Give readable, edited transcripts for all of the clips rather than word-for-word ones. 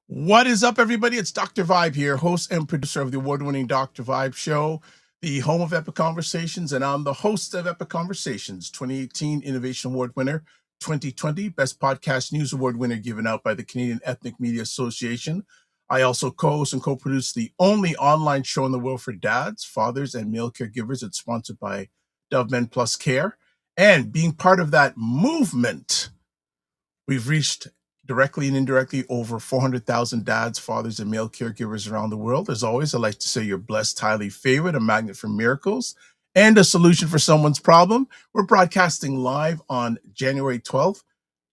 What is up, everybody? It's Dr. Vibe here, host and producer of the award-winning Dr. Vibe Show, the home of Epic Conversations, and I'm the host of Epic Conversations, 2018 Innovation Award winner, 2020 Best Podcast News Award winner given out by the Canadian Ethnic Media Association. I also co-host and co-produce the only online show in the world for dads, fathers, and male caregivers. It's sponsored by Dove Men Plus Care. And being part of that movement, we've reached directly and indirectly over 400,000 dads, fathers, and male caregivers around the world. As always, I like to say you're blessed, highly favored, a magnet for miracles, and a solution for someone's problem. We're broadcasting live on January 12th.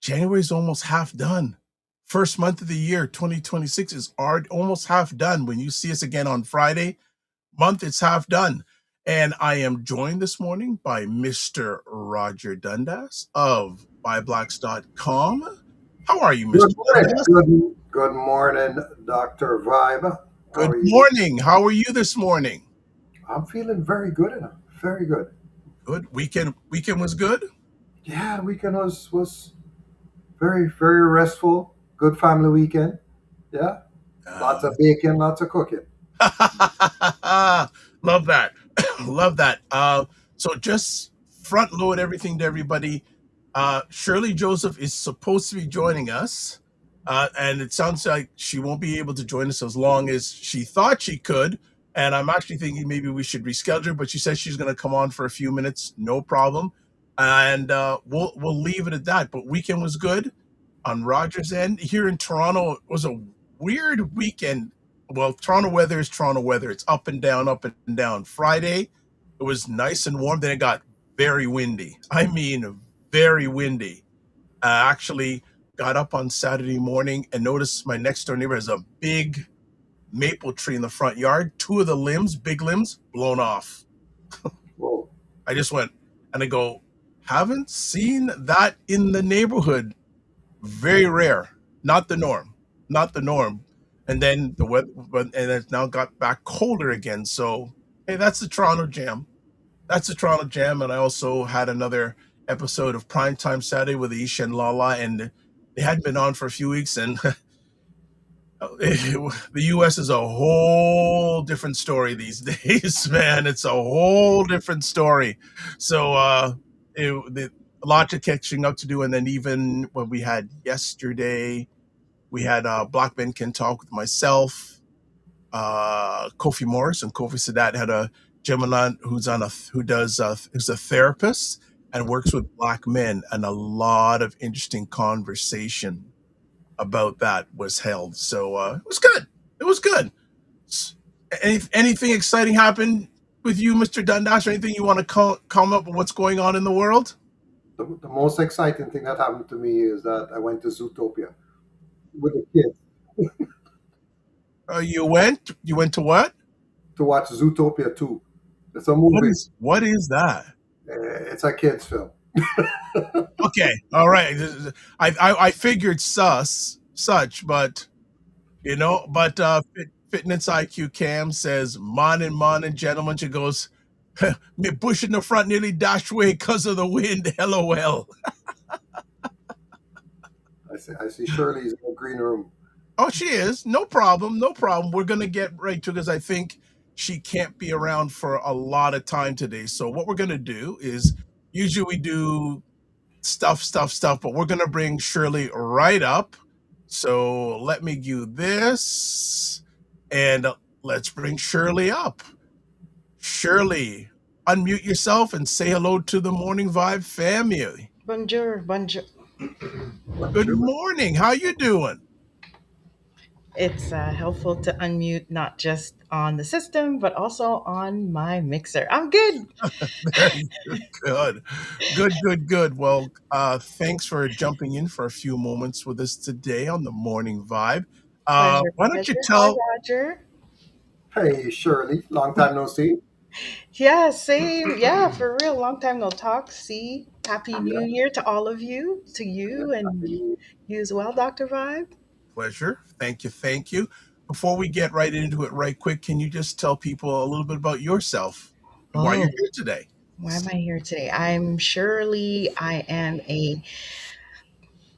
January's almost half done. First month of the year, 2026 is almost half done. When you see us again on Friday, it's half done. And I am joined this morning by Mr. Roger Dundas of BuyBlacks.com. How are you, Mr. Good morning. Dundas? Good morning, Dr. Vibe. How Good are you? morning. How are you this morning? I'm feeling very good enough. Very good. Good. Weekend was good. Yeah, the weekend was very, very restful. Good family weekend. Yeah. Lots of baking, lots of cooking. Love that. Love that. So just front load everything to everybody. Shirley Joseph is supposed to be joining us. And it sounds like she won't be able to join us as long as she thought she could. And I'm actually thinking maybe we should reschedule, but she says she's going to come on for a few minutes, no problem. And we'll leave it at that. But weekend was good on Rogers' end. Here in Toronto, it was a weird weekend. Well, Toronto weather is Toronto weather. It's up and down, up and down. Friday, it was nice and warm. Then it got very windy. I mean, very windy. Actually got up on Saturday morning and noticed my next door neighbor has a big maple tree in the front yard. Two of the limbs, big limbs, blown off. Whoa. I just went and I go, haven't seen that in the neighborhood. Very rare, not the norm, not the norm. And then the weather, and it's now got back colder again. So, hey, that's the Toronto Jam. That's the Toronto Jam. And I also had another episode of Primetime Saturday with Isha and Lala, and they hadn't been on for a few weeks. And the U.S. is a whole different story these days, man. It's a whole different story. So, a lot to catching up to do. And then even what we had yesterday, we had Black Men Can Talk with myself, Kofi Morris, and Kofi Sadat had a gentleman who's who's a therapist and works with Black men, and a lot of interesting conversation about that was held. So it was good. It was good. Anything exciting happened with you, Mr. Dundas, or anything you want to comment up with what's going on in the world? The most exciting thing that happened to me is that I went to Zootopia with the kids You went to what? to watch Zootopia 2. It's a movie. What is that? It's a kids' film. Okay, all right. I figured such, but Fitness IQ Cam says, morning, gentlemen. She goes, me bush in the front nearly dashed away because of the wind. LOL. I see Shirley's in the green room. Oh, she is. No problem. No problem. We're gonna get right to it because I think she can't be around for a lot of time today. So what we're gonna do is usually we do stuff, but we're gonna bring Shirley right up. So let me do this, and let's bring Shirley up. Shirley, unmute yourself and say hello to the Morning Vibe family. Bonjour, bonjour. Good morning. How you doing? It's helpful to unmute not just on the system, but also on my mixer. I'm good. Very good. Good. Well, thanks for jumping in for a few moments with us today on the Morning Vibe. Pleasure, Why don't you pleasure. Hi, tell Roger. Hey, Shirley. Long time no see. Yeah, same. Yeah, for real. Long time no talk. See, Happy New Yeah. Year to all of you, to Yeah. you, and you as well, Dr. Vibe. pleasure? Thank you. Before we get right into it right quick, can you just tell people a little bit about yourself and why you're Oh, here today? why am I here today? I'm Shirley. I am a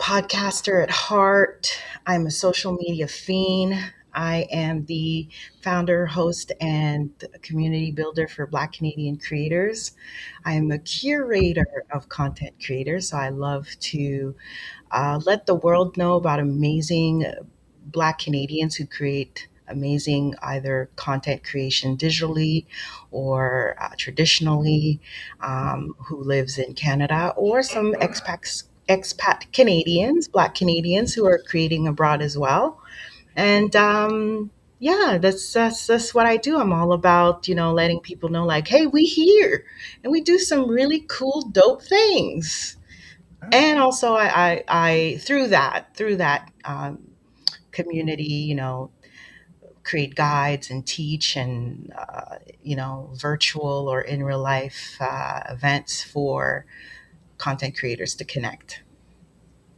podcaster at heart. I'm a social media fiend. I am the founder, host, and community builder for Black Canadian creators. I am a curator of content creators, so I love to let the world know about amazing Black Canadians who create amazing either content creation digitally or traditionally, who lives in Canada, or some expat Canadians, Black Canadians who are creating abroad as well. And yeah, that's what I do. I'm all about letting people know like, hey, we here, and we do some really cool, dope things. Yeah, And also, I through that community, create guides and teach and virtual or in real life events for content creators to connect.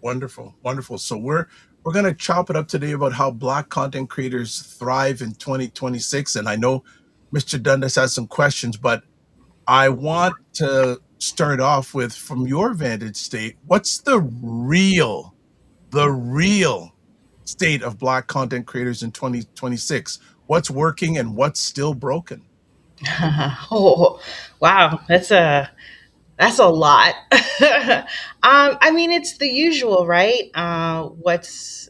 wonderful, wonderful. So we're gonna chop it up today about how Black content creators thrive in 2026. And I know Mr. Dundas has some questions, but I want to start off with, from your vantage state, what's the real state of Black content creators in 2026? What's working and what's still broken? Oh, wow, that's a lot. I mean, it's the usual, right? What's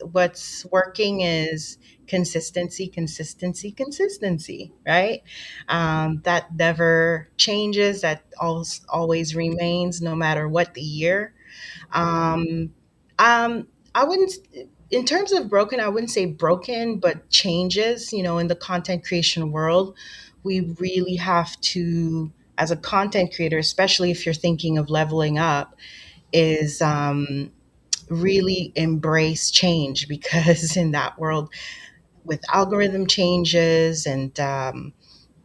working is consistency, consistency, consistency, right? That never changes. That always remains, no matter what the year. Um, I wouldn't, in terms of broken, I wouldn't say broken, but changes. In the content creation world, we really have to, as a content creator, especially if you're thinking of leveling up, is really embrace change because in that world, with algorithm changes and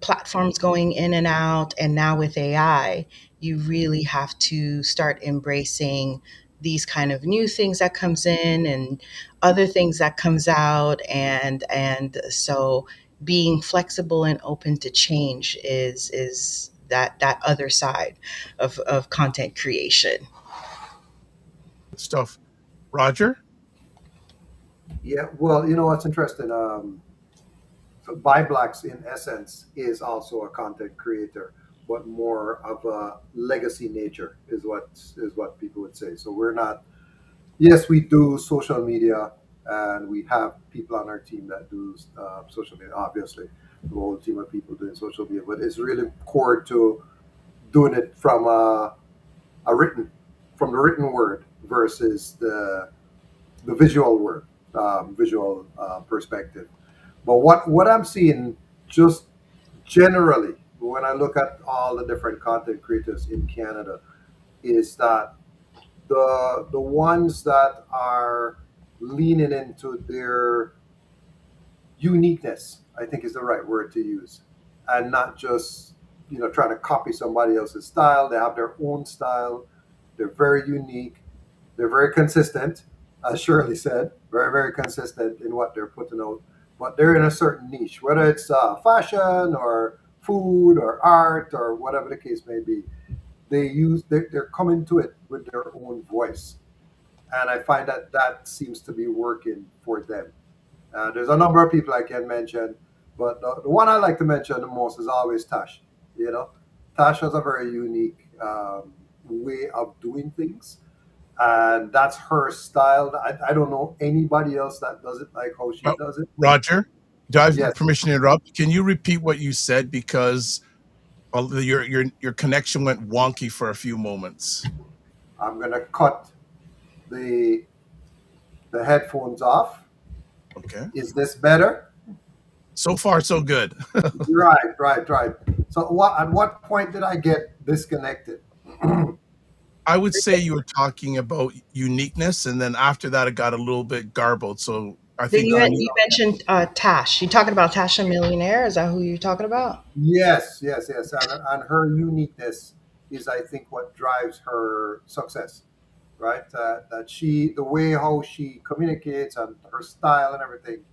platforms going in and out, and now with AI, you really have to start embracing these kind of new things that comes in and other things that comes out, and so being flexible and open to change is that other side of content creation. Stuff. Roger? Yeah, well, you know what's interesting? So Blacks, in essence, is also a content creator, but more of a legacy nature is what people would say. So we're not. Yes, we do social media, and we have people on our team that do social media. Obviously, the whole team of people doing social media, but it's really core to doing it from a written, from the written word versus the visual word, visual perspective. But what I'm seeing just generally when I look at all the different content creators in Canada is that the ones that are leaning into their uniqueness, I think is the right word to use, and not just trying to copy somebody else's style. They have their own style. They're very unique. They're very consistent, as Shirley said, very very consistent in what they're putting out. But they're in a certain niche, whether it's fashion or food or art or whatever the case may be. They're coming to it with their own voice, and I find that that seems to be working for them. There's a number of people I can mention, but the one I like to mention the most is always Tash. You know, Tash has a very unique way of doing things, and that's her style. I don't know anybody else that does it like how she Oh, does it. Roger, do I have Yes, permission to interrupt? Can you repeat what you said, because your connection went wonky for a few moments? I'm gonna cut the the headphones off. Okay. Is this better? So far, so good. Right, right, right. So at what point did I get disconnected? I would say you were talking about uniqueness, and then after that, it got a little bit garbled. So I Then think you I need. you mentioned Tash. You talking about Tash a Millionaire? Is that who you're talking about? Yes, yes, yes. And her uniqueness is, I think, what drives her success, right? That the way how she communicates and her style and everything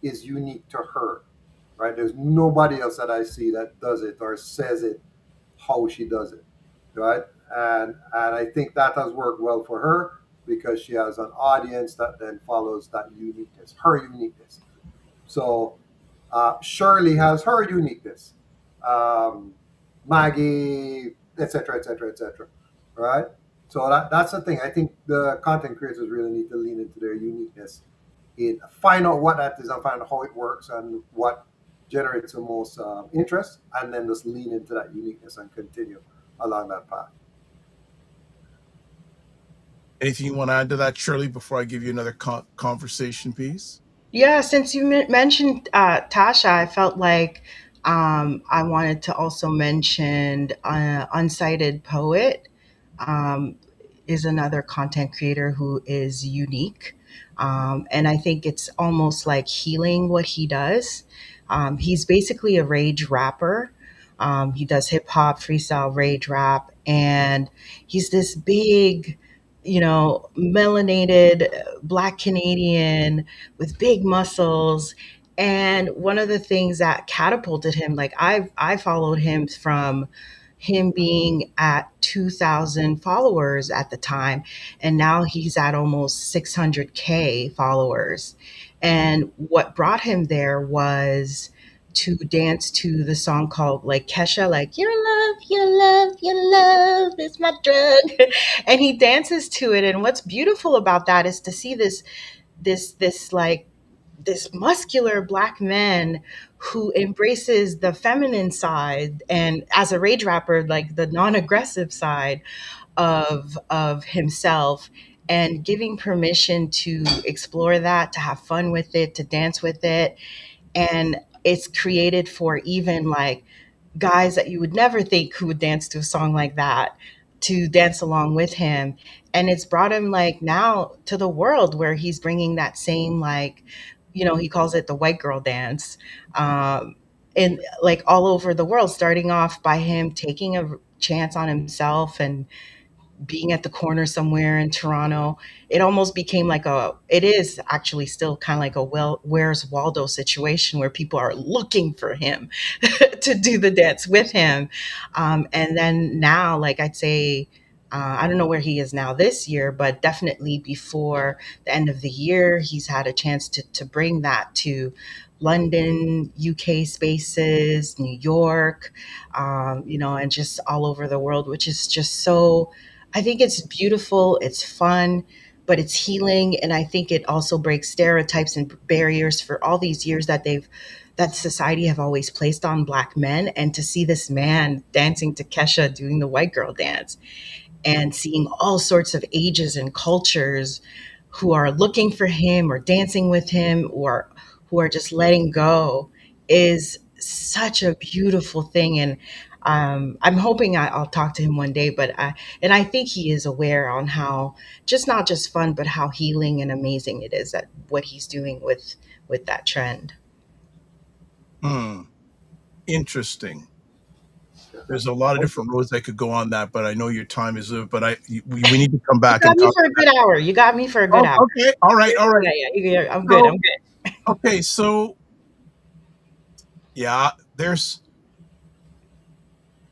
is unique to her, right? There's nobody else that I see that does it or says it how she does it, right? And I think that has worked well for her. because she has an audience that then follows that uniqueness, her uniqueness. So Shirley has her uniqueness, um, Maggie, etc., etc., etc. Right. So that's the thing. I think the content creators really need to lean into their uniqueness, in find out what that is and find out how it works and what generates the most interest, and then just lean into that uniqueness and continue along that path. Anything you want to add to that, Shirley, before I give you another conversation piece? Yeah, since you mentioned Tasha, I felt like I wanted to also mention Unsighted Poet um, is another content creator who is unique. And I think it's almost like healing what he does. He's basically a rage rapper. He does hip hop, freestyle, rage rap, and he's this big, melanated Black Canadian with big muscles. And one of the things that catapulted him, like I followed him from him being at 2,000 followers at the time, and now he's at almost 600K followers. And what brought him there was to dance to the song called like Kesha, like your love, your love, your love is my drug. And he dances to it. And what's beautiful about that is to see this muscular Black man who embraces the feminine side, and as a rage rapper, like the non-aggressive side of himself, and giving permission to explore that, to have fun with it, to dance with it. And it's created for even like guys that you would never think who would dance to a song like that to dance along with him. And it's brought him like now to the world where he's bringing that same, like, he calls it the white girl dance, and like all over the world, starting off by him taking a chance on himself and being at the corner somewhere in Toronto. It almost became like it is actually still kind of like a Where's Waldo situation where people are looking for him to do the dance with him. And then now, like I'd say, I don't know where he is now this year, but definitely before the end of the year, he's had a chance to bring that to London, UK spaces, New York, and just all over the world, which is just so, I think it's beautiful, it's fun, but it's healing. And I think it also breaks stereotypes and barriers for all these years that society have always placed on Black men. And to see this man dancing to Kesha doing the white girl dance, and seeing all sorts of ages and cultures who are looking for him or dancing with him or who are just letting go, is such a beautiful thing. And I'm hoping I'll talk to him one day, and I think he is aware on how just not just fun, but how healing and amazing it is that what he's doing with that trend. Hmm. Interesting. Yeah. There's a lot of different roads I could go on that, but I know your time is up. But we need to come You back got and me talk for a about good hour. You got me for a that. good hour. Oh, okay. All right. All right. Yeah, yeah, I'm good. I'm So, good. okay. So, yeah,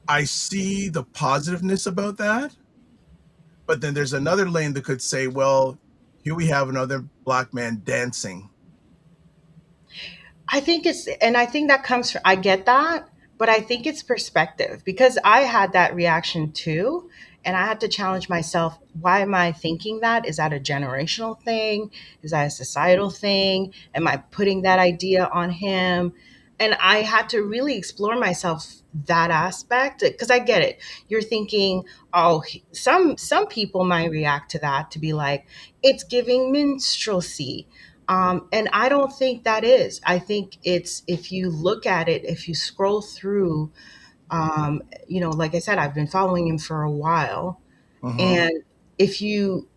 I see the positiveness about that, but then there's another lane that could say, well, here we have another Black man dancing. I think that comes from, I get that, but I think it's perspective, because I had that reaction too. And I had to challenge myself. Why am I thinking that? Is that a generational thing? Is that a societal thing? Am I putting that idea on him? And I had to really explore myself, that aspect, because I get it. You're thinking, oh, some people might react to that to be like, it's giving minstrelsy, and I don't think that is. I think it's, if you look at it, if you scroll through, like I said, I've been following him for a while. Mm-hmm. And if you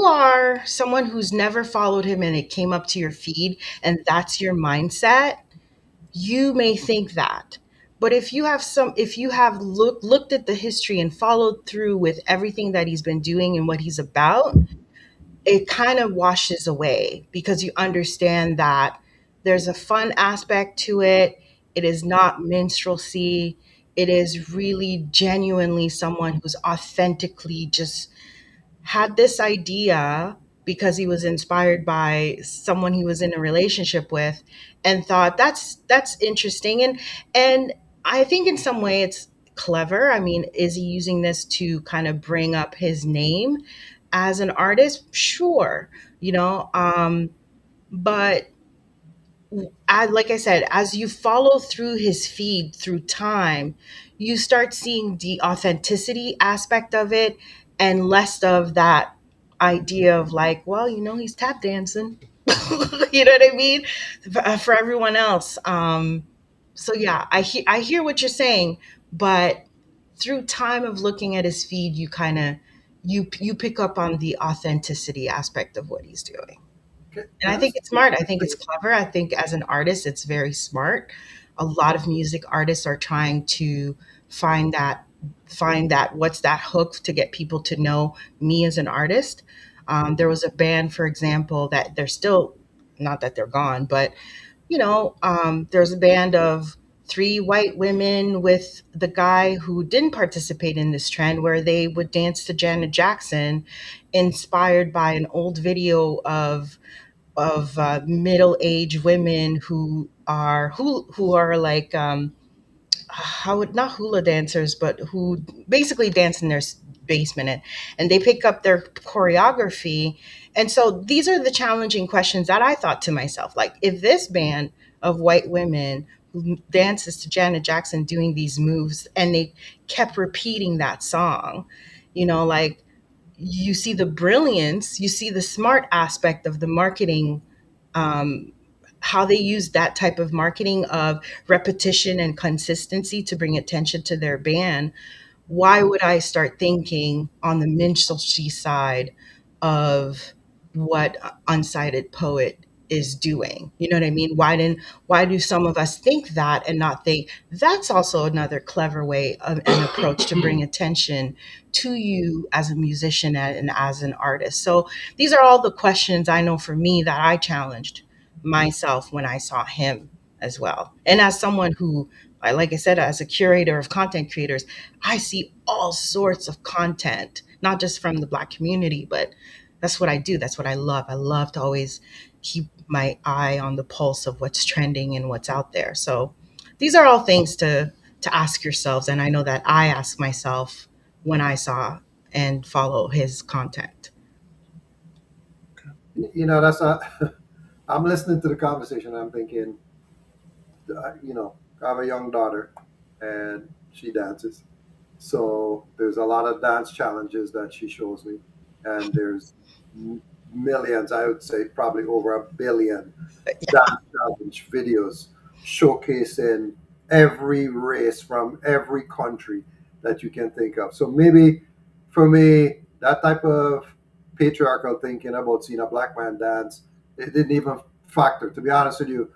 are someone who's never followed him and it came up to your feed and that's your mindset, you may think that. But if you have looked at the history and followed through with everything that he's been doing and what he's about, it kind of washes away, because you understand that there's a fun aspect to it. It is not minstrelsy. It is really genuinely someone who's authentically just had this idea because he was inspired by someone he was in a relationship with, and thought that's interesting. And I think in some way it's clever. I mean, is he using this to kind of bring up his name as an artist? Sure, you know, but like I said, as you follow through his feed through time, you start seeing the authenticity aspect of it, and less of that idea of like, well, he's tap dancing. You know what I mean? For everyone else. So yeah, I hear what you're saying, but through time of looking at his feed, you kind of you pick up on the authenticity aspect of what he's doing. Okay, And I think it's smart. I think it's clever. I think as an artist, it's very smart. A lot of music artists are trying to find that find that what's that hook to get people to know me as an artist. There was a band, for example, that they're still, not that they're gone, but there's a band of three white women with the guy who didn't participate in this trend, where they would dance to Janet Jackson, inspired by an old video of middle-aged women who are like, how would not hula dancers, but who basically dance in their basement, and they pick up their choreography. And so these are the challenging questions that I thought to myself, like, if this band of white women who dances to Janet Jackson doing these moves, and they kept repeating that song, like, you see the brilliance, you see the smart aspect of the marketing, um, how they use that type of marketing of repetition and consistency to bring attention to their band. Why would I start thinking on the minstrelsy side of what Unsighted Poet is doing? You know what I mean? Why do some of us think that and not think that's also another clever way of an approach to bring attention to you as a musician and as an artist? So these are all the questions I know for me that I challenged myself when I saw him as well. And as someone who, like I said, as a curator of content creators, I see all sorts of content, not just from the Black community, but that's what I do. That's what I love. I love to always keep my eye on the pulse of what's trending and what's out there. So these are all things to ask yourselves, and I know that I ask myself when I saw and follow his content. that's a. I'm listening to the conversation. I'm thinking, I have a young daughter, and she dances. So there's a lot of dance challenges that she shows me, and there's millions. I would say probably over 1 billion dance challenge videos showcasing every race from every country that you can think of. So maybe for me, that type of patriarchal thinking about seeing a black man dance, it didn't even factor. To be honest with you,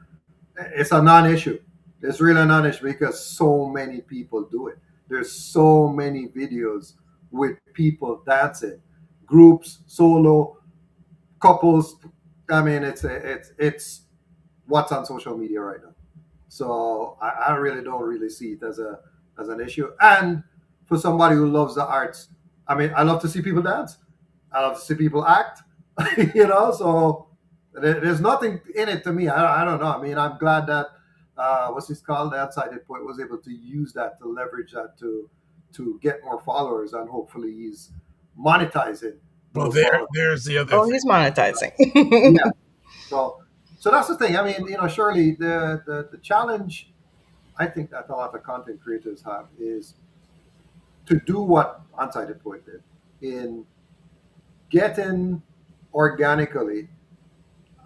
it's a non-issue. It's really a non-issue because so many people do it. There's so many videos with people dancing, groups, solo, couples. I mean, it's what's on social media right now. So I really don't really see it as an issue. And for somebody who loves the arts, I mean, I love to see people dance. I love to see people act. So there's nothing in it to me. I don't know. I mean, I'm glad that what's this called, the outside point was able to use that to leverage that to get more followers, and hopefully he's monetizing Well, those followers. there's the other Oh, thing. he's monetizing. Yeah. So that's the thing. I mean, surely the challenge I think that a lot of content creators have is to do what Unsighted Poet did in getting organically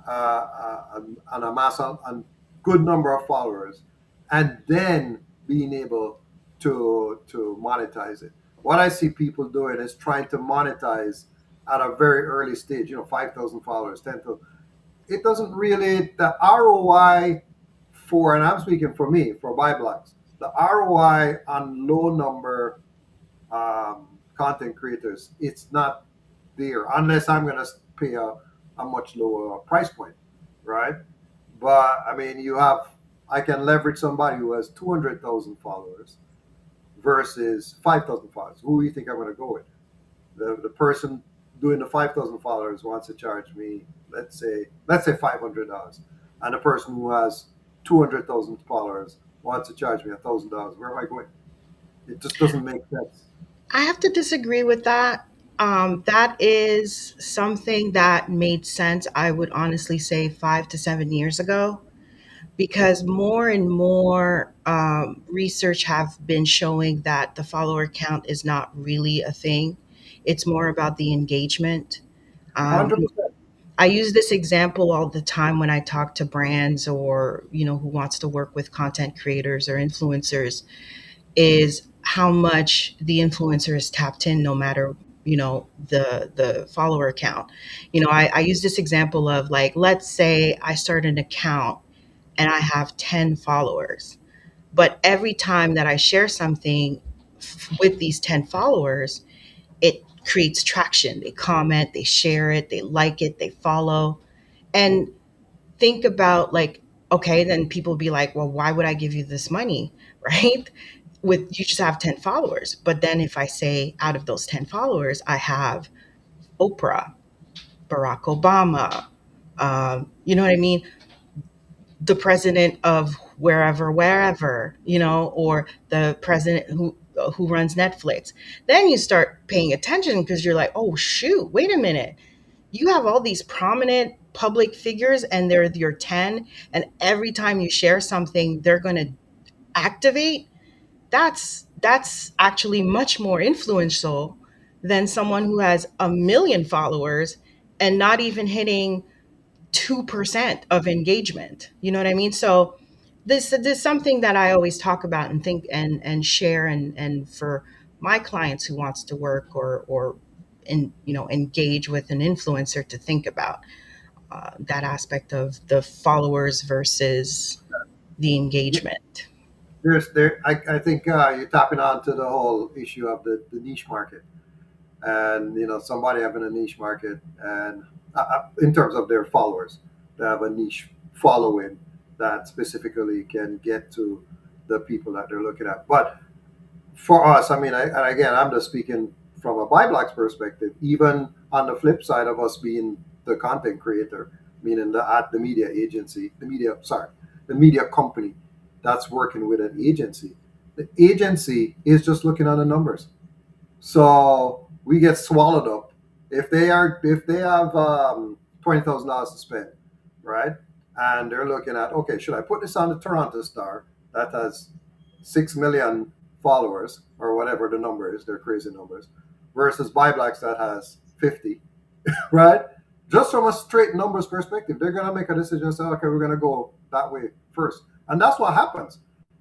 an amass a good number of followers, and then being able to monetize it. What I see people doing is trying to monetize at a very early stage. 5,000 followers, 10,000. It doesn't really the ROI for, and I'm speaking for me for buy blocks. The ROI on low number content creators, it's not there unless I'm going to pay a much lower price point, right? But I mean, I can leverage somebody who has 200,000 followers versus 5,000 followers. Who do you think I'm going to go with? The person doing the 5,000 followers wants to charge me, let's say $500, and the person who has 200,000 followers wants to charge me $1,000, where am I going? It just doesn't make sense. I have to disagree with that. That is something that made sense, I would honestly say 5 to 7 years ago, because more and more research have been showing that the follower count is not really a thing. It's more about the engagement. Um, 100%. I use this example all the time when I talk to brands or who wants to work with content creators or influencers, is how much the influencer is tapped in, no matter the follower count. I use this example of, like, let's say I start an account and I have 10 followers, but every time that I share something with these 10 followers, it creates traction. They comment, they share it, they like it, they follow. And think about, like, okay, then people be like, well, why would I give you this money? Right? With You just have 10 followers. But then if I say out of those 10 followers, I have Oprah, Barack Obama, you know what I mean? The president of wherever, or the president who runs Netflix. Then you start paying attention because you're like, oh shoot, wait a minute. You have all these prominent public figures and they're your 10, and every time you share something, they're going to activate. That's actually much more influential than someone who has a million followers and not even hitting 2% of engagement. You know what I mean? So this is something that I always talk about and think and share, and for my clients who wants to work or engage with an influencer, to think about that aspect of the followers versus the Yeah, engagement. I think you're tapping on to the whole issue of the niche market, and somebody having a niche market, and in terms of their followers, they have a niche following that specifically can get to the people that they're looking at. But for us, I mean, and again, I'm just speaking from a BuyBlack's perspective. Even on the flip side of us being the content creator, meaning the media agency, the media company that's working with an agency. The agency is just looking at the numbers, so we get swallowed up. If they have $20,000 to spend, right? And they're looking at, okay, should I put this on the Toronto Star that has 6 million followers or whatever the number is, they're crazy numbers, versus BuyBlacks that has 50, right? Just from a straight numbers perspective, they're gonna make a decision and say, okay, we're gonna go that way first, and that's what happens.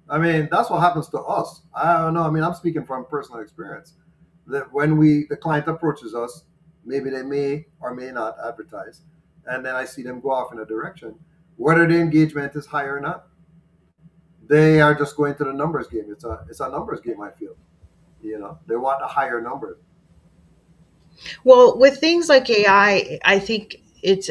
I mean, that's what happens to us. I don't know. I mean, I'm speaking from personal experience that when the client approaches us, maybe they may or may not advertise, and then I see them go off in a direction, whether the engagement is high or not, they are just going to the numbers game. It's a numbers game. I feel, they want a higher number. Well, with things like AI, I think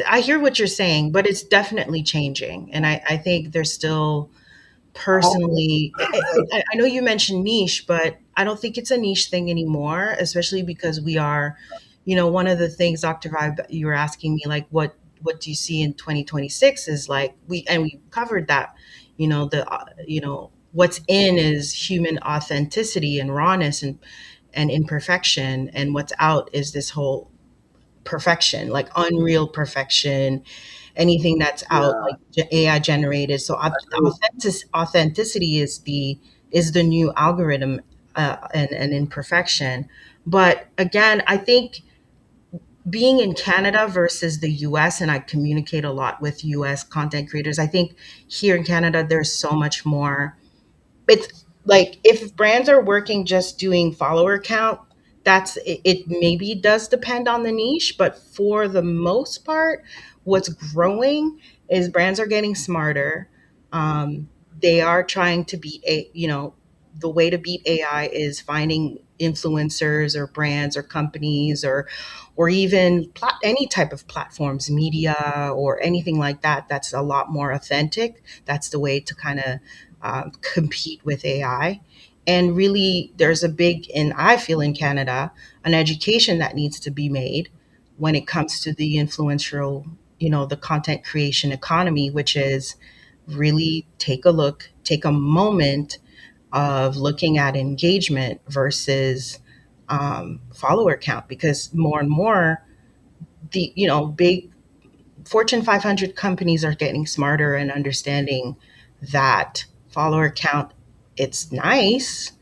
I hear what you're saying, but it's definitely changing. And I think there's still, I hope so. personally, I know you mentioned niche, but I don't think it's a niche thing anymore, especially because we are, one of the things, Dr. Vibe, you were asking me, like, what do you see in 2026, is like, we covered that, what's in is human authenticity and rawness and imperfection, and what's out is this whole perfection, like unreal perfection, anything that's out, Yeah, like AI generated. So I agree. authenticity is the new algorithm, and imperfection. But again, I think being in Canada versus the US, and I communicate a lot with US content creators, I think here in Canada there's so much more. It's like, if brands are working just doing follower count, it maybe does depend on the niche, but for the most part, what's growing is brands are getting smarter. They are trying to beat the way to beat AI is finding influencers or brands or companies, or even any type of platforms, media or anything like that, that's a lot more authentic. That's the way to kind of compete with AI. And really, there's a big, and I feel in Canada, an education that needs to be made when it comes to the influential, the content creation economy, which is really take a look, take a moment of looking at engagement versus follower count, because more and more the big Fortune 500 companies are getting smarter and understanding that follower count, it's nice,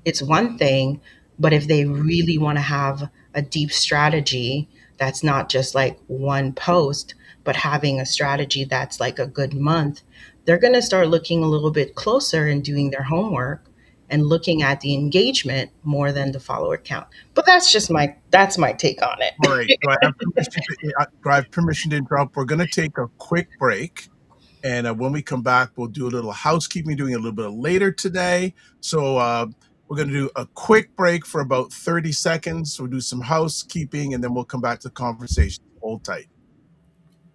it's one thing, but if they really want to have a deep strategy that's not just like one post, but having a strategy that's like a good month, they're going to start looking a little bit closer and doing their homework and looking at the engagement more than the follower count. But that's my take on All right. it. Do I have permission to interrupt? We're going to take a quick break. And when we come back, we'll do a little housekeeping, doing a little bit later today. So we're going to do a quick break for about 30 seconds. We'll do some housekeeping, and then we'll come back to the conversation. Hold tight.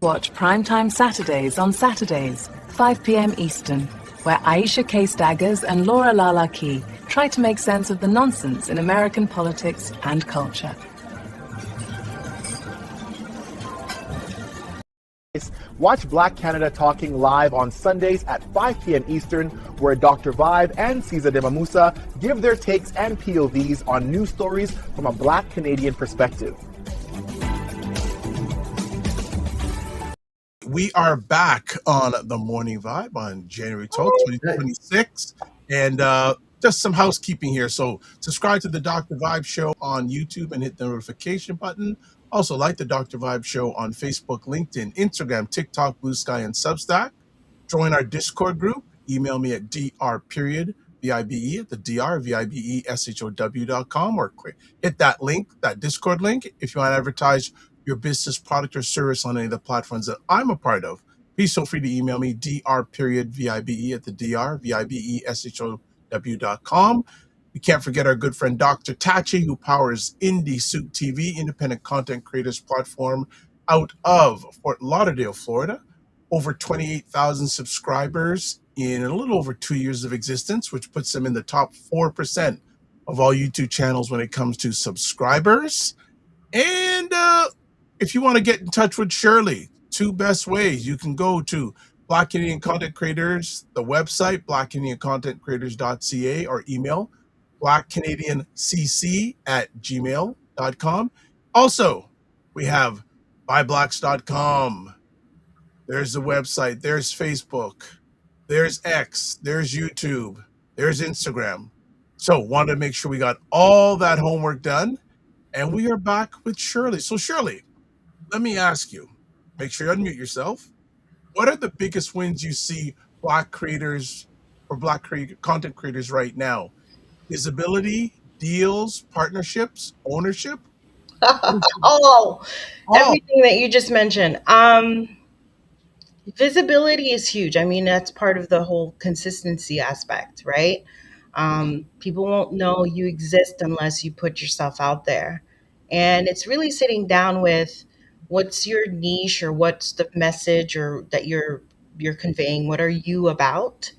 Watch Primetime Saturdays on Saturdays, 5 p.m. Eastern, where Aisha K. Staggers and Laura Lala Key try to make sense of the nonsense in American politics and culture. Watch Black Canada Talking live on Sundays at 5 p.m. Eastern, where Dr. Vibe and Cesar de Mamusa give their takes and POVs on news stories from a Black Canadian perspective. We are back on the Morning Vibe on January 12th, 2026. And just some housekeeping here. So subscribe to the Dr. Vibe Show on YouTube and hit the notification button. Also like the Dr. Vibe Show on Facebook, LinkedIn, Instagram, TikTok, Blue Sky, and Substack. Join our Discord group. Email me at dr.vibe at the drvibeshow.com, or hit that link, that Discord link, if you want to advertise your business, product, or service on any of the platforms that I'm a part of. Please feel free to email me, dr.vibe at the drvibeshow.com. We can't forget our good friend Dr. Tachi, who powers Indie Soup TV, independent content creators platform out of Fort Lauderdale, Florida. Over 28,000 subscribers in a little over 2 years of existence, which puts them in the top 4% of all YouTube channels when it comes to subscribers. And if you want to get in touch with Sherley, two best ways. You can go to Black Canadian Content Creators, the website, blackcanadiancontentcreators.ca, or email blackcanadiancc@gmail.com. Also, we have buyblacks.com. There's the website. There's Facebook. There's X. There's YouTube. There's Instagram. So wanted to make sure we got all that homework done. And we are back with Sherley. So Sherley, let me ask you, make sure you unmute yourself. What are the biggest wins you see Black creators or content creators right now? Visibility, deals, partnerships, ownership? Oh, Oh, everything that you just mentioned. Visibility is huge. I mean, that's part of the whole consistency aspect, right? People won't know you exist unless you put yourself out there. And it's really sitting down with what's your niche, or what's the message or that you're conveying. What are you about?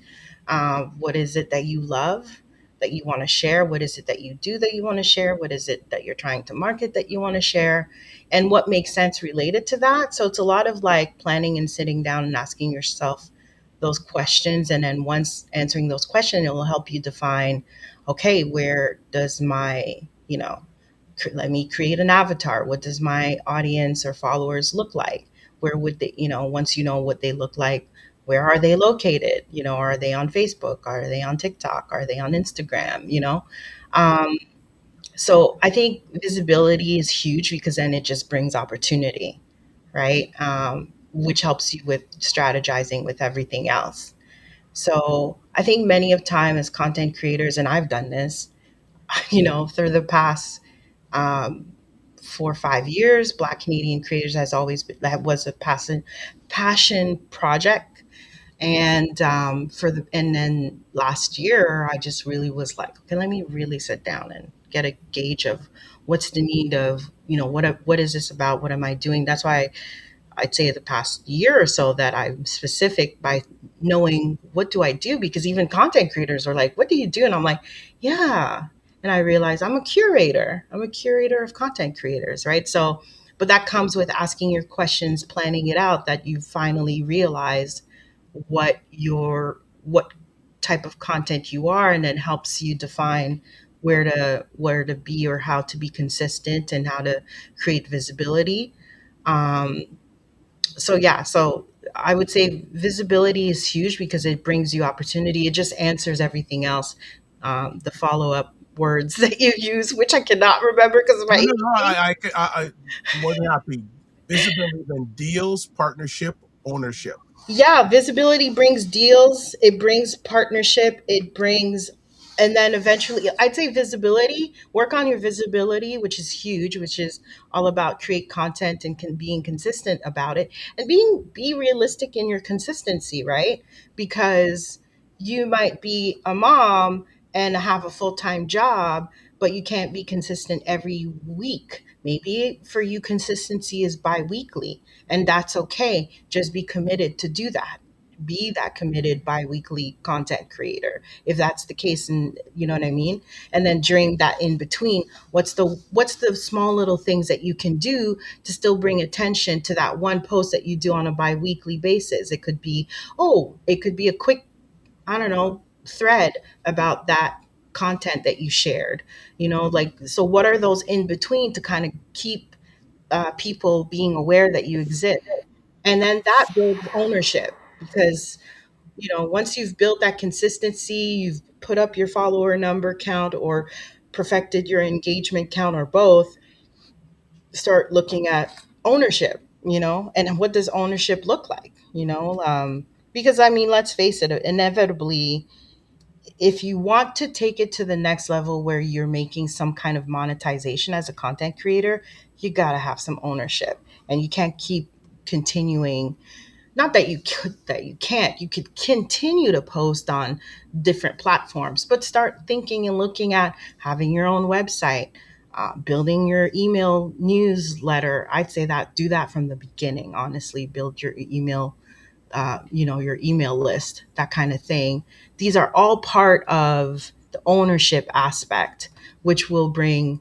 What is it that you love that you want to share? What is it that you do that you want to share? What is it that you're trying to market that you want to share? And what makes sense related to that? So it's a lot of like planning and sitting down and asking yourself those questions. And then once answering those questions, it will help you define, okay, where does my, let me create an avatar. What does my audience or followers look like? Where would they, once you know what they look like, where are they located? Are they on Facebook? Are they on TikTok? Are they on Instagram? Um, so I think visibility is huge, because then it just brings opportunity, right? Which helps you with strategizing with everything else. So I think many of time as content creators, and I've done this, through the past um, 4 or 5 years, Black Canadian creators has always been, that was a passion project. And and then last year, I just really was like, okay, let me really sit down and get a gauge of what's the need of, what is this about? What am I doing? That's why I'd say the past year or so that I'm specific by knowing what do I do, because even content creators are like, what do you do? And I'm like, yeah. And I realize I'm a curator. I'm a curator of content creators, right? So But that comes with asking your questions, planning it out, that you finally realize what type of content you are, and then helps you define where to be, or how to be consistent, and how to create visibility. Um, so yeah, so I would say visibility is huge because it brings you opportunity. It just answers everything else. The follow up words that you use, which I cannot remember because of my No, no, no. ADD. I more than happy. Visibility, then deals, partnership, ownership. Yeah, visibility brings deals, it brings partnership, it brings, and then eventually, I'd say visibility, work on your visibility, which is huge, which is all about create content and being consistent about it, and be realistic in your consistency, right? Because you might be a mom and have a full-time job, but you can't be consistent every week. Maybe for you consistency is bi-weekly, and that's okay. Just be committed to do that. Be that committed bi-weekly content creator if that's the case, and you know what I mean. And then during that in between, what's the small little things that you can do to still bring attention to that one post that you do on a bi-weekly basis. It could be a quick, I don't know, thread about that content that you shared. Like, so what are those in between to kind of keep people being aware that you exist? And then that builds ownership, because once you've built that consistency, you've put up your follower number count, or perfected your engagement count, or both. Start looking at ownership, and what does ownership look like, because I mean, let's face it, inevitably, if you want to take it to the next level where you're making some kind of monetization as a content creator, you got to have some ownership, and you can't keep continuing. Not that you could continue to post on different platforms, but start thinking and looking at having your own website, building your email newsletter. I'd say that do that from the beginning. Honestly, build your email, your email list, that kind of thing. These are all part of the ownership aspect, which will bring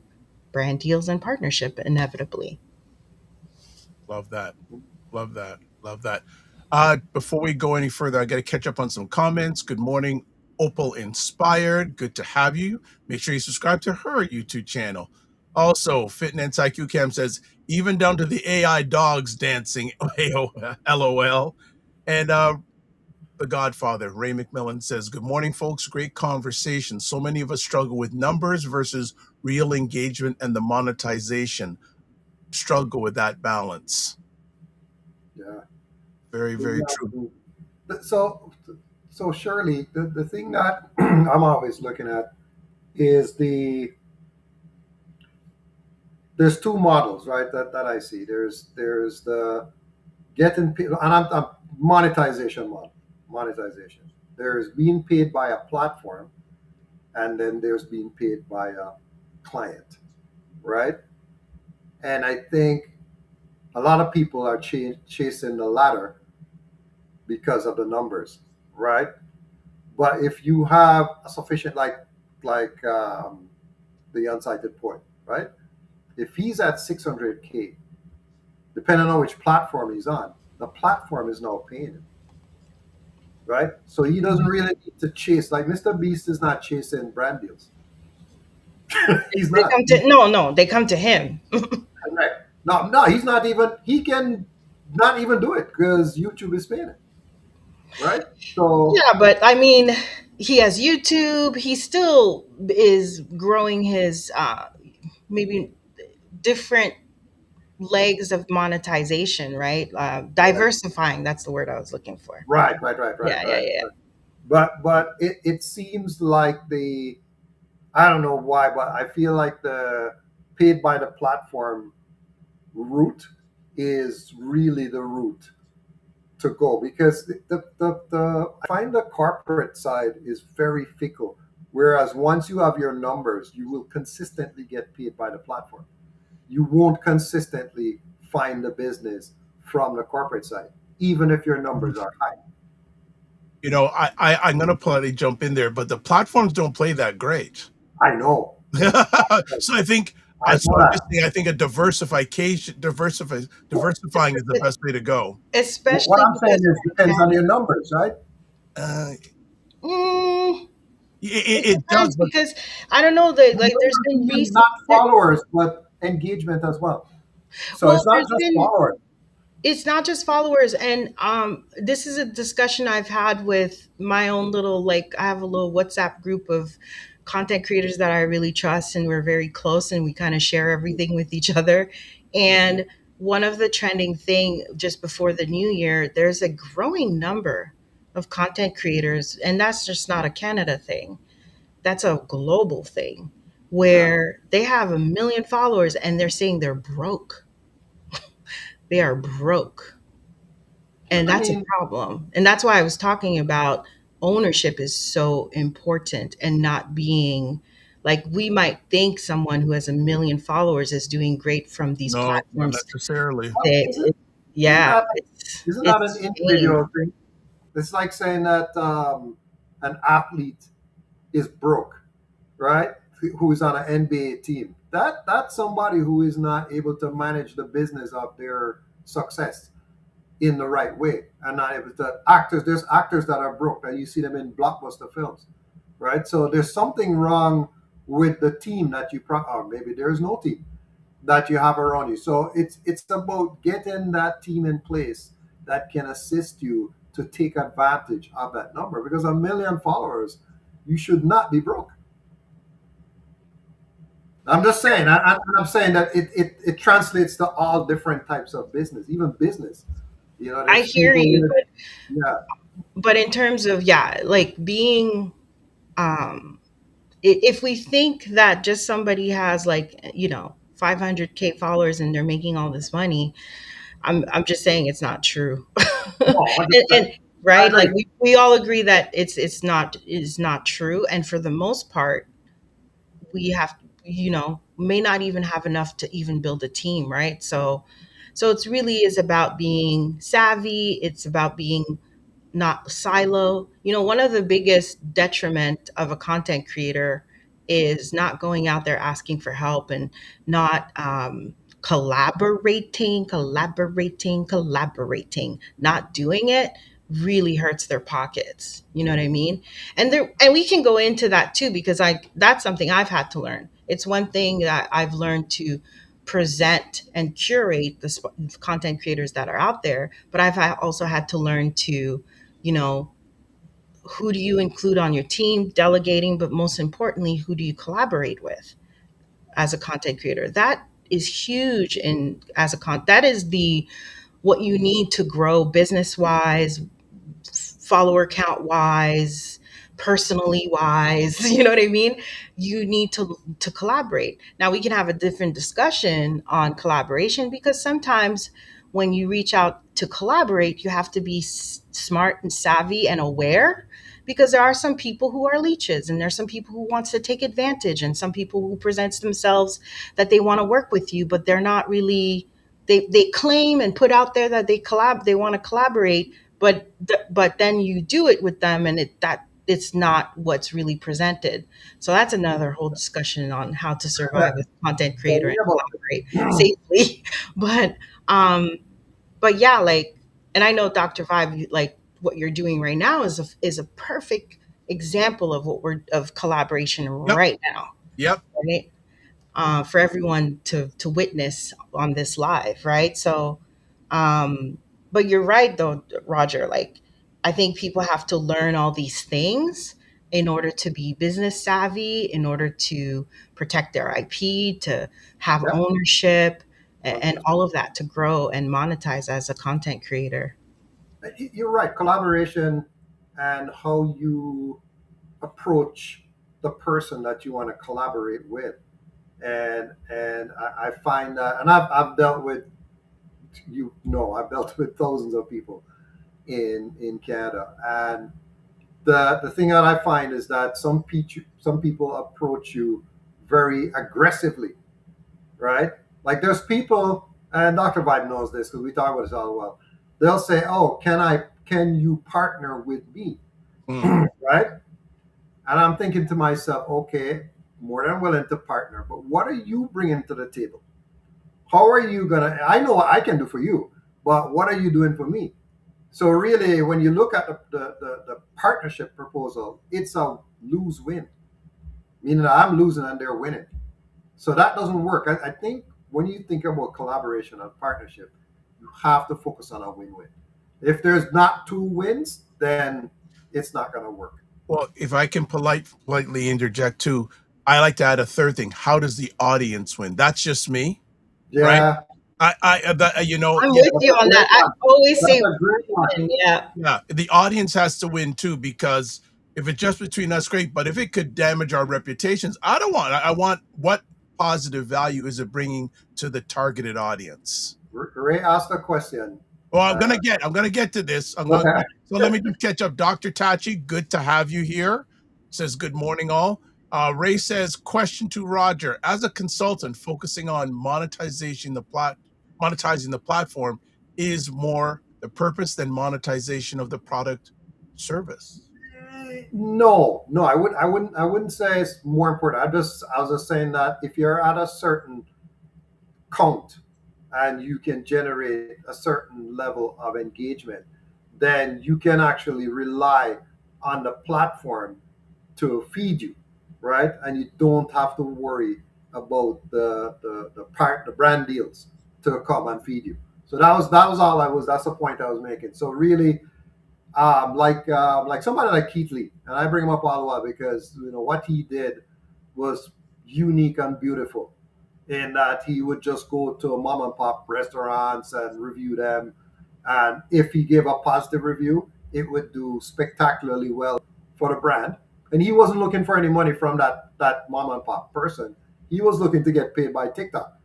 brand deals and partnership inevitably. Love that. Love that. Love that. Before we go any further, I got to catch up on some comments. Good morning, Opal Inspired. Good to have you. Make sure you subscribe to her YouTube channel. Also, Fitness IQ Cam says, even down to the AI dogs dancing, LOL. And the Godfather, Ray McMillan, says, good morning, folks. Great conversation. So many of us struggle with numbers versus real engagement and the monetization. Struggle with that balance. Yeah. Very, very true. So, so Shirley, the thing that I'm always looking at is there's two models, right? That I see. There's the getting paid, and I'm monetization model. Monetization. There's being paid by a platform, and then there's being paid by a client, right? And I think a lot of people are chasing the latter because of the numbers, right? But if you have a sufficient, like the unsighted point, right? If he's at 600K, depending on which platform he's on, the platform is now paying him, right? So he doesn't really need to chase. Like Mr. Beast is not chasing brand deals. He's They not. come to no, they come to him. Correct. No, no, he's not even. He can not even do it because YouTube is paying it, right? So Yeah, but I mean, he has YouTube. He still is growing his maybe different legs of monetization, right? right, Diversifying. That's the word I was looking for. Yeah, yeah, right. yeah. But it seems like I don't know why, but I feel like the paid by the platform route is really the route to go because I find the corporate side is very fickle. Whereas once you have your numbers, you will consistently get paid by the platform. You won't consistently find the business from the corporate side, even if your numbers are high. I'm going to politely jump in there, but the platforms don't play that great. I know. So I think I So know I'm that. just saying, I think a diversifying is the best way to go. What especially I'm saying because is depends on your numbers, right? Uh, mm, it, it it does, depends but because I don't know that like there's Numbers been mean recent not followers, but engagement as well. So well it's not there's just been followers. it's not just followers and this is a discussion I've had with my own little like I have a little WhatsApp group of content creators that I really trust and we're very close and we kind of share everything with each other and one of the trending thing just before the new year there's a growing number of content creators and that's just not a Canada thing, that's a global thing Yeah. where they have a million followers and they're saying they're broke, they are broke. And I that's a mean, problem. And that's why I was talking about ownership is so important and not being like we might think someone who has a million followers is doing great from these no, not platforms. necessarily. They, isn't yeah, that isn't that an it's insane. individual thing? It's like saying that an athlete is broke, right? Who's on an NBA team. That's somebody who is not able to manage the business of their success in the right way and not able to actors. There's actors that are broke that you see them in blockbuster films, right? So there's something wrong with the team that or maybe there's no team that you have around you. So it's about getting that team in place that can assist you to take advantage of that number because a million followers, you should not be broke. I'm just saying, I'm saying that it translates to all different types of business, even business. I There's hear people you, with, yeah, but in terms of yeah, like being um if we think that just somebody has like, 500K followers and they're making all this money, I'm just saying it's not true. no, And 100%. I right, like agree. we all agree that it's not true. And for the most part, we have may not even have enough to even build a team, right? So it's really is about being savvy. It's about being not silo. One of the biggest detriment of a content creator is not going out there asking for help and not collaborating, not doing it really hurts their pockets. You know what I mean? And we can go into that too because that's something I've had to learn. It's one thing that I've learned to present and curate the content creators that are out there, but also had to learn to you know, who do you include on your team, delegating, but most importantly, who do you collaborate with as a content creator? That is huge in as a that is the what you need to grow business wise, follower count wise, personally wise. You know what I mean? You need to collaborate. Now we can have a different discussion on collaboration because sometimes when you reach out to collaborate, you have to be smart and savvy and aware because there are some people who are leeches and there's some people who wants to take advantage and some people who presents themselves that they want to work with you but they're not really, they claim and put out there that they want to collaborate, but then you do it with them and it's not what's really presented. So that's another whole discussion on how to survive as a content So creator and we have collaborate safely. but um but yeah, like, and I know Dr. Vibe, like what you're doing right now is a perfect example of what we're of collaboration Yep, right now, yep, right? For everyone to witness on this live, right? So, but you're right though, Roger. Like, I think people have to learn all these things in order to be business savvy, in order to protect their IP, to have yeah, ownership, and 100%. all of that to grow and monetize as a content creator. You're right. Collaboration and how you approach the person that you want to collaborate with, and I find that, and I've dealt with I've dealt with thousands of people in Canada, and the thing that I find is that some people approach you very aggressively, right? Like there's people, and Dr. Vibe knows this because we talk about this all the while. They'll say, "Oh, can you partner with me?" mm, Right? And I'm thinking to myself, okay, more than willing to partner. But what are you bringing to the table? How are you gonna? I know what I can do for you, but what are you doing for me? So really, when you look at the partnership proposal, it's a lose win, meaning that I'm losing and they're winning. So that doesn't work. I think when you think about collaboration and partnership, you have to focus on a win-win. If there's not two wins, then it's not going to work. Well, if I can politely interject too, I like to add a third thing. How does the audience win? That's just me, right? Yeah, You know, I'm yeah, with that's you a on great that. I one. always That's say, a great one. yeah. yeah, the audience has to win too, because if it's just between us, great. But if it could damage our reputations, I don't want. I want, what positive value is it bringing to the targeted audience? Ray asked a question. Well, Uh, I'm gonna get to this. okay. So let me just catch up. Dr. Tachi, good to have you here. Says good morning, all. Ray says, question to Roger: as a consultant focusing on monetizing the platform, is more the purpose than monetization of the product service. No, no, I wouldn't say it's more important. I was just saying that if you're at a certain count and you can generate a certain level of engagement, then you can actually rely on the platform to feed you, right? And you don't have to worry about the brand deals to come and feed you. So that was all I was. That's the point I was making. So really, like somebody like Keith Lee, and I bring him up all the while because what he did was unique and beautiful in that he would just go to mom and pop restaurants and review them. And if he gave a positive review, it would do spectacularly well for the brand. And he wasn't looking for any money from that mom and pop person. He was looking to get paid by TikTok,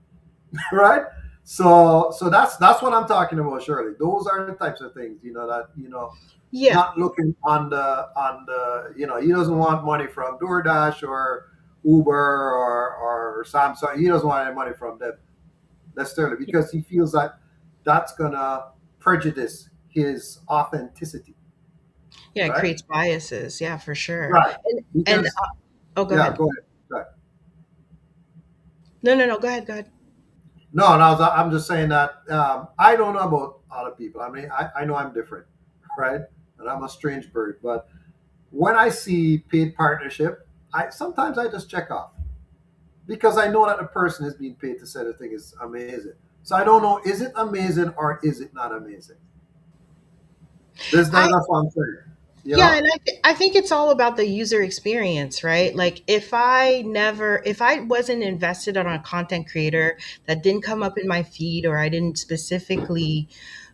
right? So that's what I'm talking about, Shirley. Those are the types of things, Yeah. not looking on the he doesn't want money from DoorDash or Uber or Samsung. He doesn't want any money from them necessarily because he feels that that's gonna prejudice his authenticity, Yeah, it right? creates biases. Yeah, for sure. Right. And Because oh, go yeah, ahead. go ahead. Go ahead. No, no, no. Go ahead. Go ahead. No, no, I'm just saying that I don't know about other people. I mean, I know I'm different, right? And I'm a strange bird. But when I see paid partnership, I sometimes I just check off because I know that the person is being paid to say the thing is amazing. So I don't know, is it amazing or is it not amazing? I That's what I'm saying. You Yeah, know? and I think it's all about the user experience, right? Like if I wasn't invested on a content creator that didn't come up in my feed, or I didn't specifically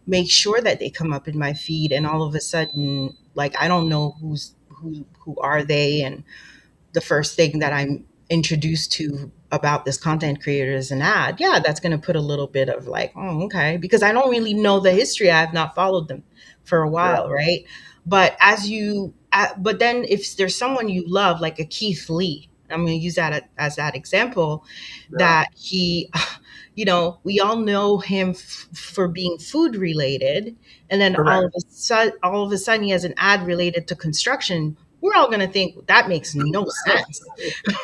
make sure that they come up in my feed, and all of a sudden, like, I don't know who are they, and the first thing that I'm introduced to about this content creator is an ad, yeah, that's going to put a little bit of like, oh, okay, because I don't really know the history. I have not followed them for a Yeah, while, right? But then if there's someone you love, like a Keith Lee, I'm going to use that as that example, yeah, that he, we all know him for being food related, and then correct. all of a sudden he has an ad related to construction. We're all going to think that makes no sense.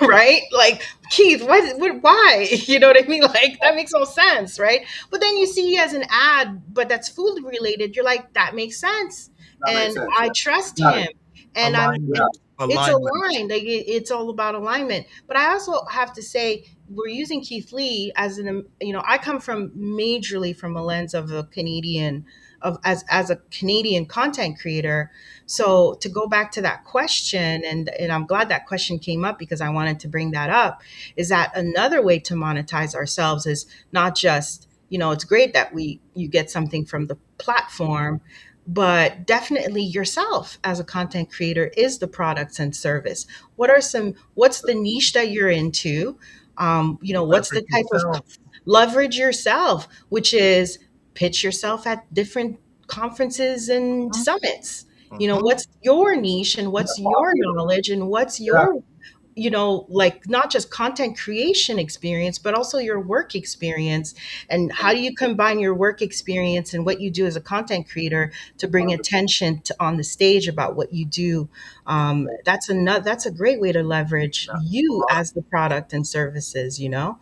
Right? Like, Keith, why? You know what I mean? Like, that makes no sense, right? But then you see he has an ad, but that's food related. You're like, that makes sense. That makes And sense. I Yeah. trust Got him. it. And Yeah, Alignment, it's alignment. aligned. Like, it's all about alignment. But I also have to say, we're using Keith Lee as I come from majorly from a lens of a Canadian, as a Canadian content creator. So to go back to that question, and I'm glad that question came up because I wanted to bring that up, is that another way to monetize ourselves is not just, it's great that you get something from the platform, but definitely yourself as a content creator is the products and service. What's the niche that you're into? What's the Leverage type of yourself. leverage yourself, which is pitch yourself at different conferences and summits. Mhm. What's your niche, and yeah, what's your popular. knowledge, and what's Yeah, your like not just content creation experience, but also your work experience. And how do you combine your work experience and what you do as a content creator to bring attention to on the stage about what you do? That's a great way to leverage A you lot as the product and services, of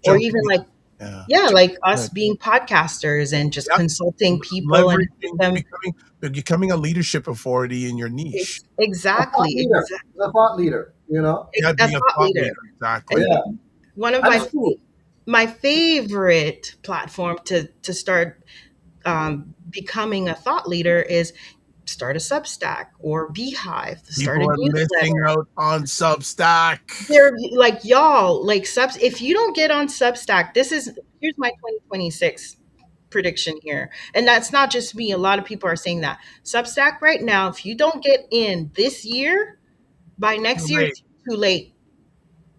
or even jumping like, in. Yeah. yeah, like us Good. being podcasters and just Yep. consulting people and helping Leveraging, them. becoming a leadership authority in your niche. A thought Exactly, leader. A thought leader. Yeah, a being a thought thought leader. leader. Exactly. And Yeah, one of and it's cool. my favorite platform to start becoming a thought leader is start a Substack or Beehive, start a People are missing newsletter. out on Substack. They're like, y'all, like subs. If you don't get on Substack, here's my 2026 prediction here. And that's not just me. A lot of people are saying that. Substack right now, if you don't get in this year, by Too next year, late. it's too late.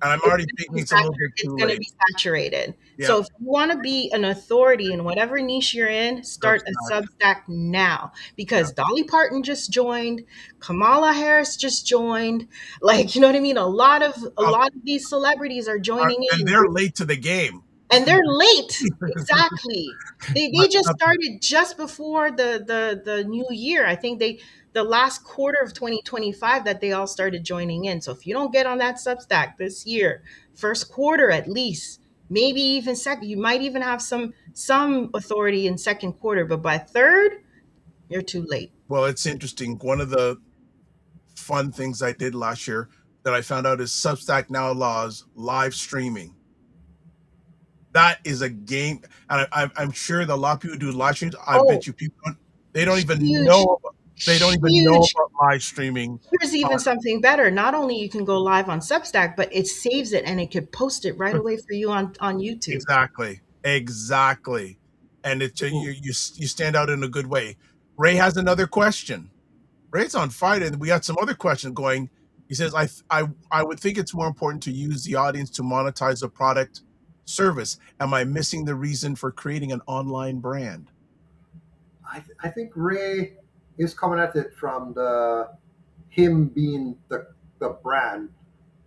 And I'm already thinking it's a little bit It's too going to late. be saturated. Yeah. So if you want to be an authority in whatever niche you're in, start a Substack. Substack now, Yeah. because Dolly Parton just joined, Kamala Harris just joined. Like, you know what I mean? A lot of these celebrities are joining And in, they're late to the game. and they're late. Exactly. They But just started just before the new year. I think the last quarter of 2025 that they all started joining in. So if you don't get on that Substack this year, first quarter at least, maybe even second, you might even have some authority in second quarter, but by third, you're too late. well, it's interesting. One of the fun things I did last year that I found out is Substack now allows live streaming. That is a game, and I'm sure that a lot of people do live streams. I Oh, bet you people they don't even huge, know. They don't even know huge. about live streaming. Here's even something better. Not only you can go live on Substack, but it saves it and it could post it right away for you on YouTube. Exactly, and it's you stand out in a good way. Ray has another question. Ray's on fire, and we got some other questions going. He says, I would think it's more important to use the audience to monetize a product service. Am I missing the reason for creating an online brand? I think Ray is coming at it from him being the brand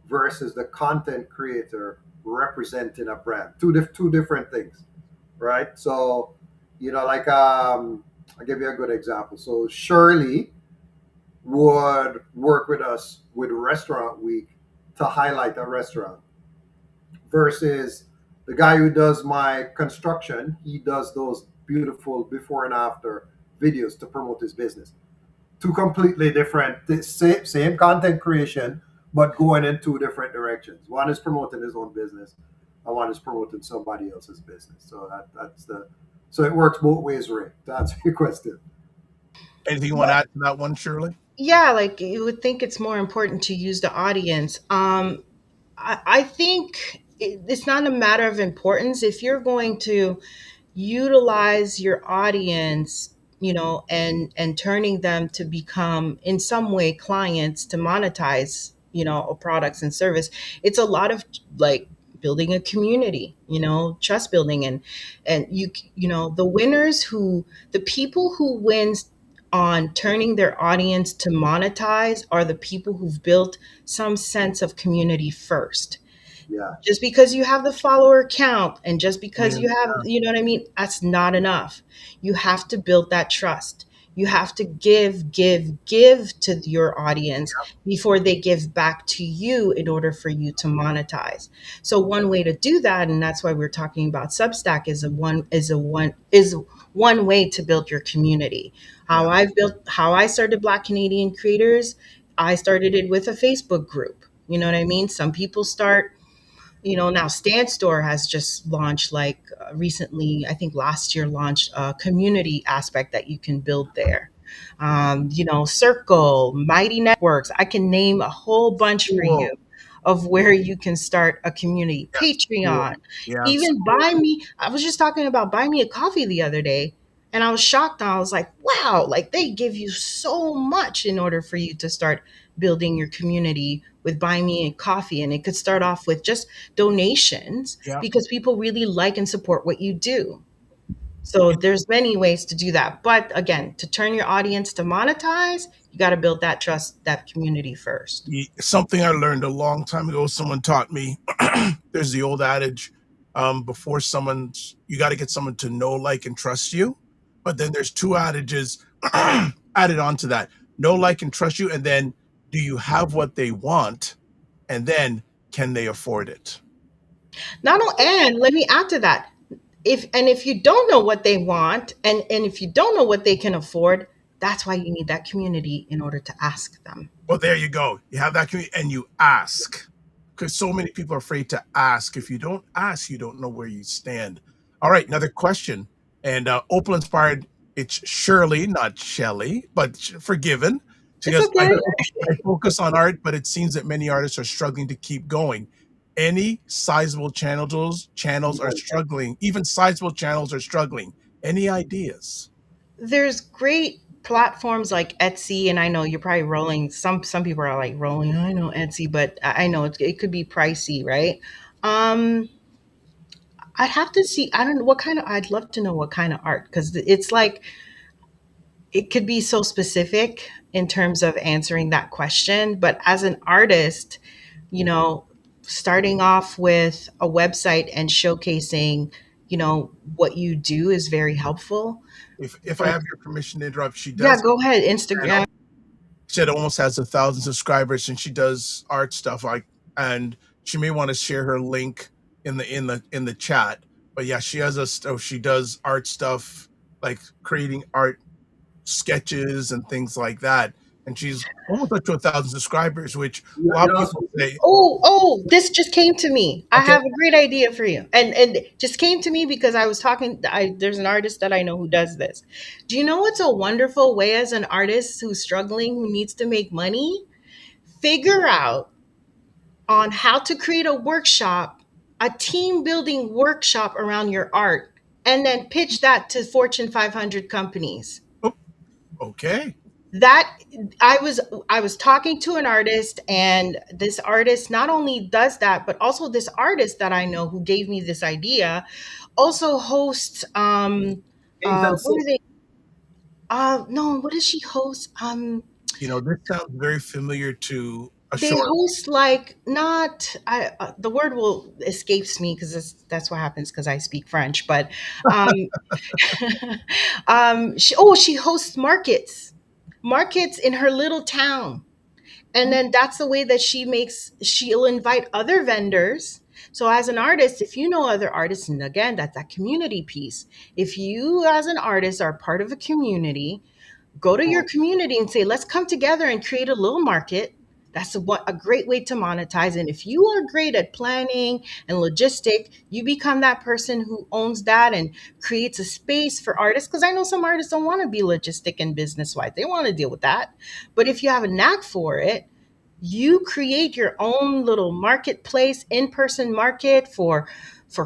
versus the content creator representing a brand. Two different things, right? So, like I'll give you a good example. So Shirley would work with us with Restaurant Week to highlight a restaurant versus the guy who does my construction. He does those beautiful before and after videos to promote his business. Two completely different, same content creation, but going in two different directions. One is promoting his own business, and one is promoting somebody else's business. So so it works both ways, Ray. To answer your question. Anything you want to add to that one, Shirley? Yeah, like you would think it's more important to use the audience. I think it's not a matter of importance. If you're going to utilize your audience, and turning them to become in some way clients to monetize, a products and service, it's a lot of like building a community, trust building, and the people who wins on turning their audience to monetize are the people who've built some sense of community first. Yeah. Just because you have the follower count and just because Yeah. you have, you know what I mean, that's not enough. You have to build that trust. You have to give to your audience before they give back to you in order for you to monetize. So one way to do that, and that's why we're talking about Substack, is one way to build your community. How I started Black Canadian Creators, I started it with a Facebook group. You know what I mean? Some people start, now Stan Store has just launched, like recently, I think last year, launched a community aspect that you can build there. Circle, Mighty Networks. I can name a whole bunch for you Cool. of where you can start a community. Yes, cool. Patreon, Yes. even Buy Me. I was just talking about Buy Me a Coffee the other day, and I was shocked. I was like, wow, like they give you so much in order for you to start building your community with Buy Me a Coffee. And it could start off with just donations Yeah. because people really like and support what you do. So there's many ways to do that. But again, to turn your audience to monetize, you got to build that trust, that community first. Something I learned a long time ago, someone taught me. There's the old adage, before someone's you got to get someone to know, like, and trust you. But then there's two adages added onto that: know, like, and trust you, and then do you have what they want, and then can they afford it? Not only, and let me add to that. If you don't know what they want, and if you don't know what they can afford, that's why you need that community in order to ask them. Well, there you go. You have that community, and you ask, because so many people are afraid to ask. If you don't ask, you don't know where you stand. All right, another question. And Opal inspired. It's Shirley, not Shelly, but forgiven. She It's goes, okay. I focus on art, but it seems that many artists are struggling to keep going. Any sizable channels are Yes. struggling. Even sizable channels are struggling. Any ideas? There's great platforms like Etsy, and I know you're probably rolling. Some people are like rolling. I know Etsy, but I know it could be pricey, right? Um, I'd have to see. I don't know what kind of. I'd love to know what kind of art, because it's like it could be so specific in terms of answering that question. But as an artist, you know, starting off with a website and showcasing, what you do is very helpful. If I have your permission to interrupt, she Yeah, does. go ahead. And Instagram. said almost has 1,000 subscribers, and she does art stuff. Like, and she may want to share her link in the chat. But yeah, she has she does art stuff, like creating art sketches and things like that. And she's almost up to 1,000 subscribers, which a lot You of know, people say, Oh, this just came to me. I okay, have a great idea for you. And it just came to me because I was talking there's an artist that I know who does this. Do you know what's a wonderful way as an artist who's struggling, who needs to make money? Figure out on how to create a workshop, a team building workshop around your art, and then pitch that to Fortune 500 companies. oh, okay, That I was talking to an artist, and this artist not only does that, but also this artist that I know who gave me this idea also hosts paint and what sip. are they no, what does she host? this sounds very familiar to a They show. host, like, not I the word will escapes me because that's what happens because I speak French, but um she hosts markets in her little town. And then that's the way that she'll invite other vendors. So as an artist, if you know other artists, and again, that's that community piece. If you as an artist are part of a community, go to your community and say, let's come together and create a little market. That's a great way to monetize. And if you are great at planning and logistic, you become that person who owns that and creates a space for artists. Because I know some artists don't want to be logistic and business wise, they want to deal with that. But if you have a knack for it, you create your own little marketplace, in-person market for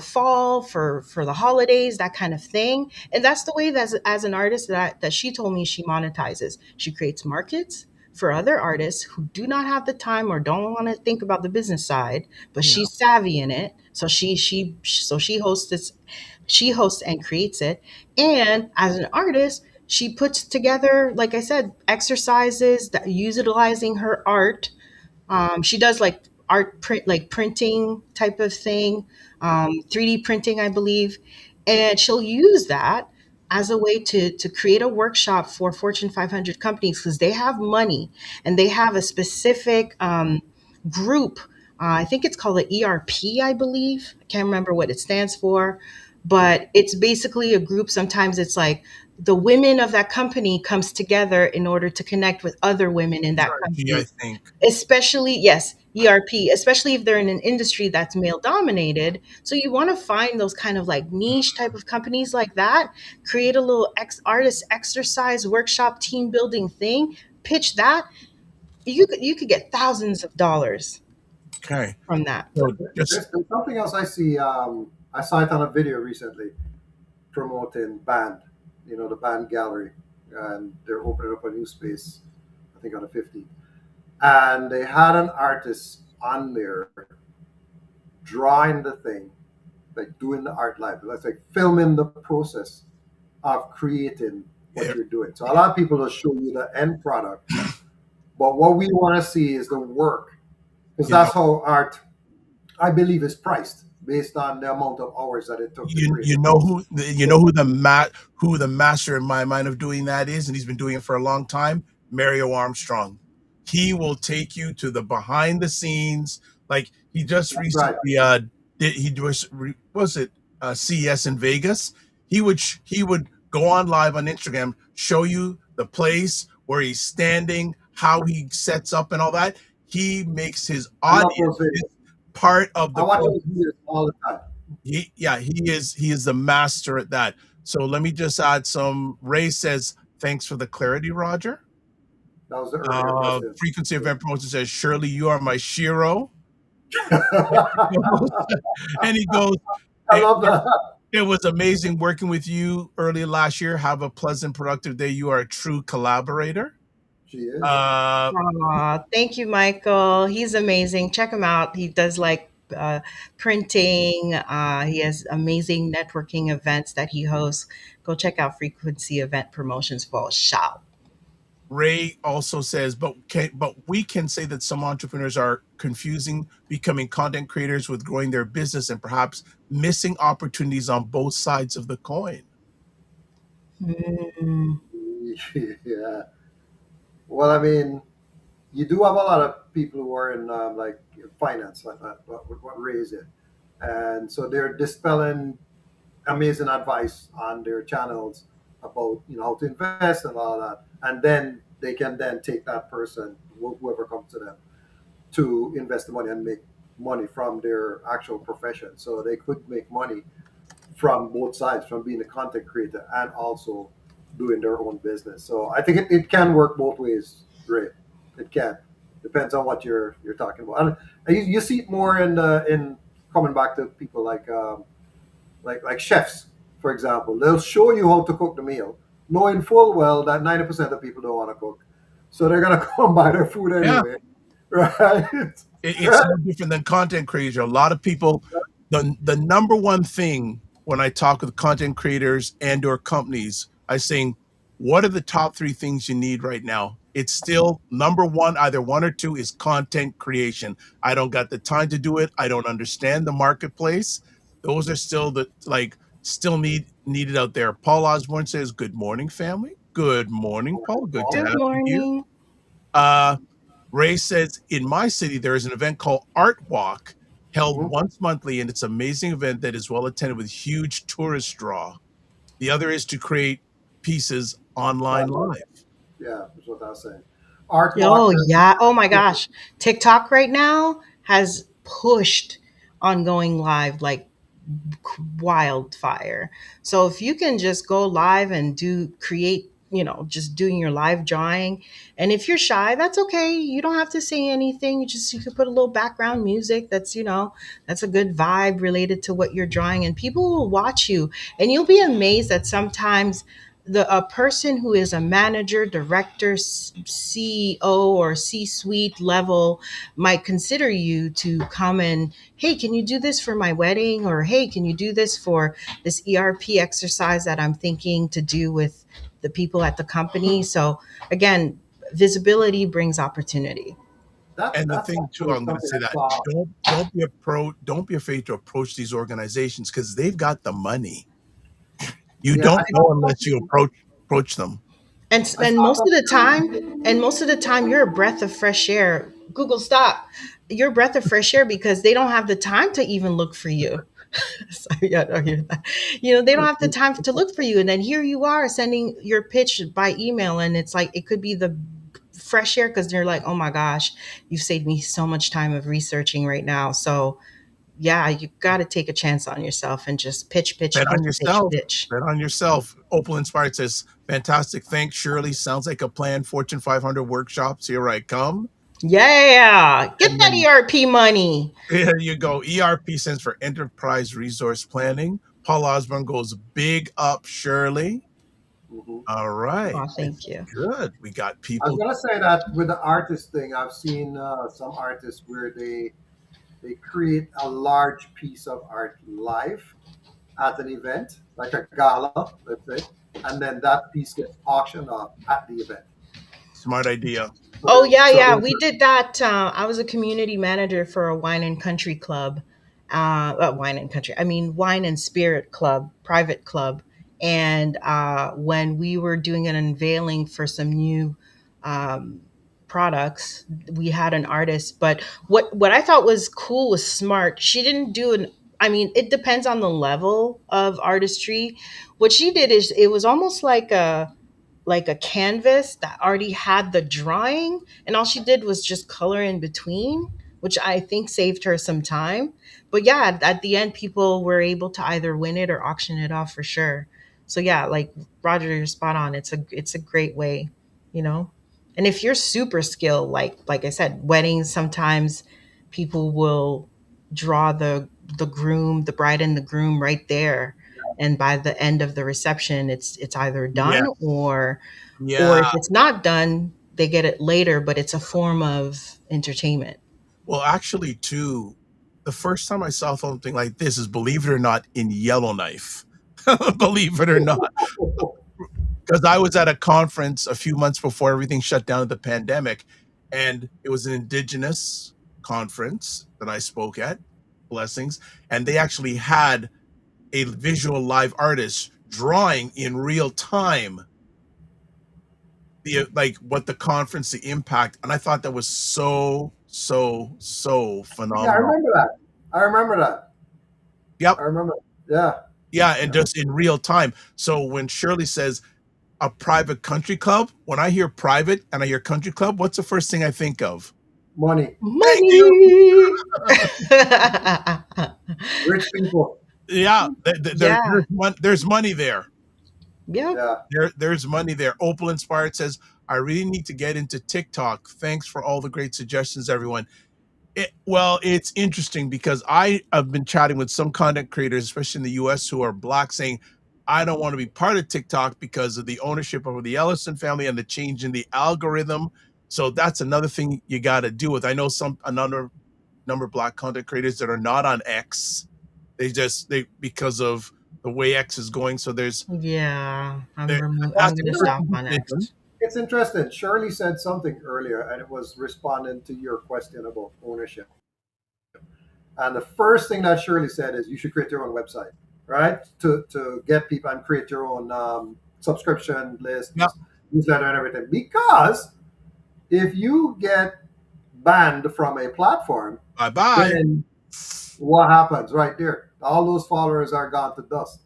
fall, for the holidays, that kind of thing. And that's the way that as an artist that she told me she monetizes. She creates markets for other artists who do not have the time or don't want to think about the business side, but Yeah. she's savvy in it. So she hosts this, she hosts and creates it. And as an artist, she puts together, like I said, exercises that utilizing her art. She does like art print, like printing type of thing, 3D printing, I believe. And she'll use that as a way to create a workshop for Fortune 500 companies because they have money and they have a specific group. I think it's called the ERP, I believe. I can't remember what it stands for, but it's basically a group. Sometimes it's like the women of that company comes together in order to connect with other women in that ERG, I company, think. especially, yes, ERP, especially if they're in an industry that's male dominated. So you want to find those kind of like niche type of companies like that, create a little artist exercise workshop team building thing, pitch that. You could get thousands of dollars Okay. from that. So just There's something else I see. I saw it on a video recently promoting band, the band gallery, and they're opening up a new space, I think on the 15th. And they had an artist on there drawing the thing, like doing the art live, like filming the process of creating what Yeah, you're doing. So a lot of people will show you the end product, but what we want to see is the work, because you know, that's how art, I believe, is priced based on the amount of hours that it took to create you the know piece. who you know So, who the master in my mind of doing that is, and he's been doing it for a long time. Mario Armstrong. He will take you to the behind the scenes. Like he just that's right. recently did he was it CES in Vegas. He would go on live on Instagram, show you the place where he's standing, how he sets up, and all that. He makes his I love those audience videos. part of I the watch program. those videos all the time. He is the master at that. So let me just add some. Ray says, thanks for the clarity, Roger. That was the earlier question. Frequency event promotion says, Shirley, you are my Shiro. I And he goes, it, love that. it was amazing working with you early last year. Have a pleasant, productive day. You are a true collaborator. She is. Uh, Aw, thank you, Michael. He's amazing. Check him out. He does like printing. He has amazing networking events that he hosts. Go check out Frequency Event Promotions for a shout. Ray also says, but we can say that some entrepreneurs are confusing becoming content creators with growing their business and perhaps missing opportunities on both sides of the coin. Mm. Yeah. Well, I mean, you do have a lot of people who are in like finance, like that, what raise it, and so they're dispelling amazing advice on their channels about how to invest and all that, and then they can then take that person, whoever comes to them, to invest the money and make money from their actual profession. So they could make money from both sides, from being a content creator and also doing their own business. So I think it can work both ways. Great, it can. Depends on what you're talking about. And you see it more in coming back to people like chefs, for example. They'll show you how to cook the meal, knowing full well that 90% of people don't want to cook, so they're gonna come buy their food Yeah, anyway, right? it's no different than content creators. A lot of people, the number one thing when I talk with content creators and or companies, I saying, what are the top three things you need right now? It's still number one, either one or two is content creation. I don't got the time to do it. I don't understand the marketplace. Those are still still needed out there. Paul Osborne says, good morning, family. Good morning, Paul. Good to Good have you here. morning. Uh, Ray says, in my city, there is an event called Art Walk held Mhm. once monthly, and it's an amazing event that is well attended with huge tourist draw. The other is to create pieces online live. Yeah, that's what I was saying. Art Oh, walk. yeah. Oh my gosh. TikTok right now has pushed on going live like wildfire. So if you can just go live and create, just doing your live drawing. And if you're shy, that's okay. You don't have to say anything. You can put a little background music that's a good vibe related to what you're drawing, and people will watch you. And you'll be amazed that sometimes a person who is a manager, director, CEO, or C-suite level might consider you to come and, hey, can you do this for my wedding? Or, hey, can you do this for this ERP exercise that I'm thinking to do with the people at the company? So again, visibility brings opportunity. And the That's thing too, actually I'm going to something say I that saw. don't be afraid to approach these organizations because they've got the money. You Yeah, don't know unless you approach them. I And saw most of the time you're a breath of fresh air. Google, stop. You're a breath of fresh air because they don't have the time to even look for you. Sorry, I don't hear that. They don't have the time to look for you, and then here you are sending your pitch by email, and it's like it could be the fresh air because they're like, oh my gosh, you've saved me so much time of researching right now. So yeah, you got to take a chance on yourself and just pitch, pitch, Bet on pitch, pitch, yourself. pitch. Bet on yourself. Opal Inspired says, fantastic. Thanks, Shirley. Sounds like a plan. Fortune 500 workshops. Here I come. Yeah, get And that then ERP money. there you go. ERP stands for Enterprise Resource Planning. Paul Osborne goes big up, Shirley. Mhm. All right. Oh, thank you. Good. We got I was people. gonna say that with the artist thing, I've seen some artists where they create a large piece of art live at an event, like a gala, let's say, and then that piece gets auctioned off at the event. Smart idea. Oh yeah, So yeah. those We are, did that. I was a community manager for a wine and country club. Wine and country. I mean, wine and spirit club, private club. And when we were doing an unveiling for some new um, products, we had an artist. But what I thought was cool was smart. She didn't do an. I mean, it depends on the level of artistry. What she did is it was almost like a canvas that already had the drawing, and all she did was just color in between, which I think saved her some time. But yeah, at the end people were able to either win it or auction it off for sure. So yeah, like Roger, you're spot on. It's a great way, you know. And if you're super skilled, like I said, weddings, sometimes people will draw the groom, the bride and the groom right there, and by the end of the reception it's either Yeah. done, or Yeah. if it's not done, they get it later, but it's a form of entertainment. Well, actually, too, the first time I saw something like this is, believe it or not, in Yellowknife. Believe it or not, because I was at a conference a few months before everything shut down at the pandemic, and it was an indigenous conference that I spoke at, blessings, and they actually had a visual live artist drawing in real time the like what the conference, the impact, and I thought that was so yeah, I phenomenal. remember that. I remember that. Yep. I remember. Yeah. Yeah, and Yeah. just in real time. So when Shirley says a private country club, when I hear private and I hear country club, what's the first thing I think of? Money, Thank you. Money. rich people. Yeah, Yeah. there's money there. Yep. Yeah. There's money there. Opal Inspired says, I really need to get into TikTok. Thanks for all the great suggestions, everyone. Well, it's interesting because I have been chatting with some content creators, especially in the US, who are Black, saying, I don't want to be part of TikTok because of the ownership of the Ellison family and the change in the algorithm. So that's another thing you got to deal with. I know another number of Black content creators that are not on X. They because of the way X is going. So Yeah. there I'm that's gonna another stop on conversation. X. It's interesting. Shirley said something earlier, and it was responding to your question about ownership. And the first thing that Shirley said is you should create your own website, right? To get people and create your own subscription list, Yeah, newsletter, and everything. Because if you get banned from a platform, bye bye. then what happens right there? All those followers are gone to dust.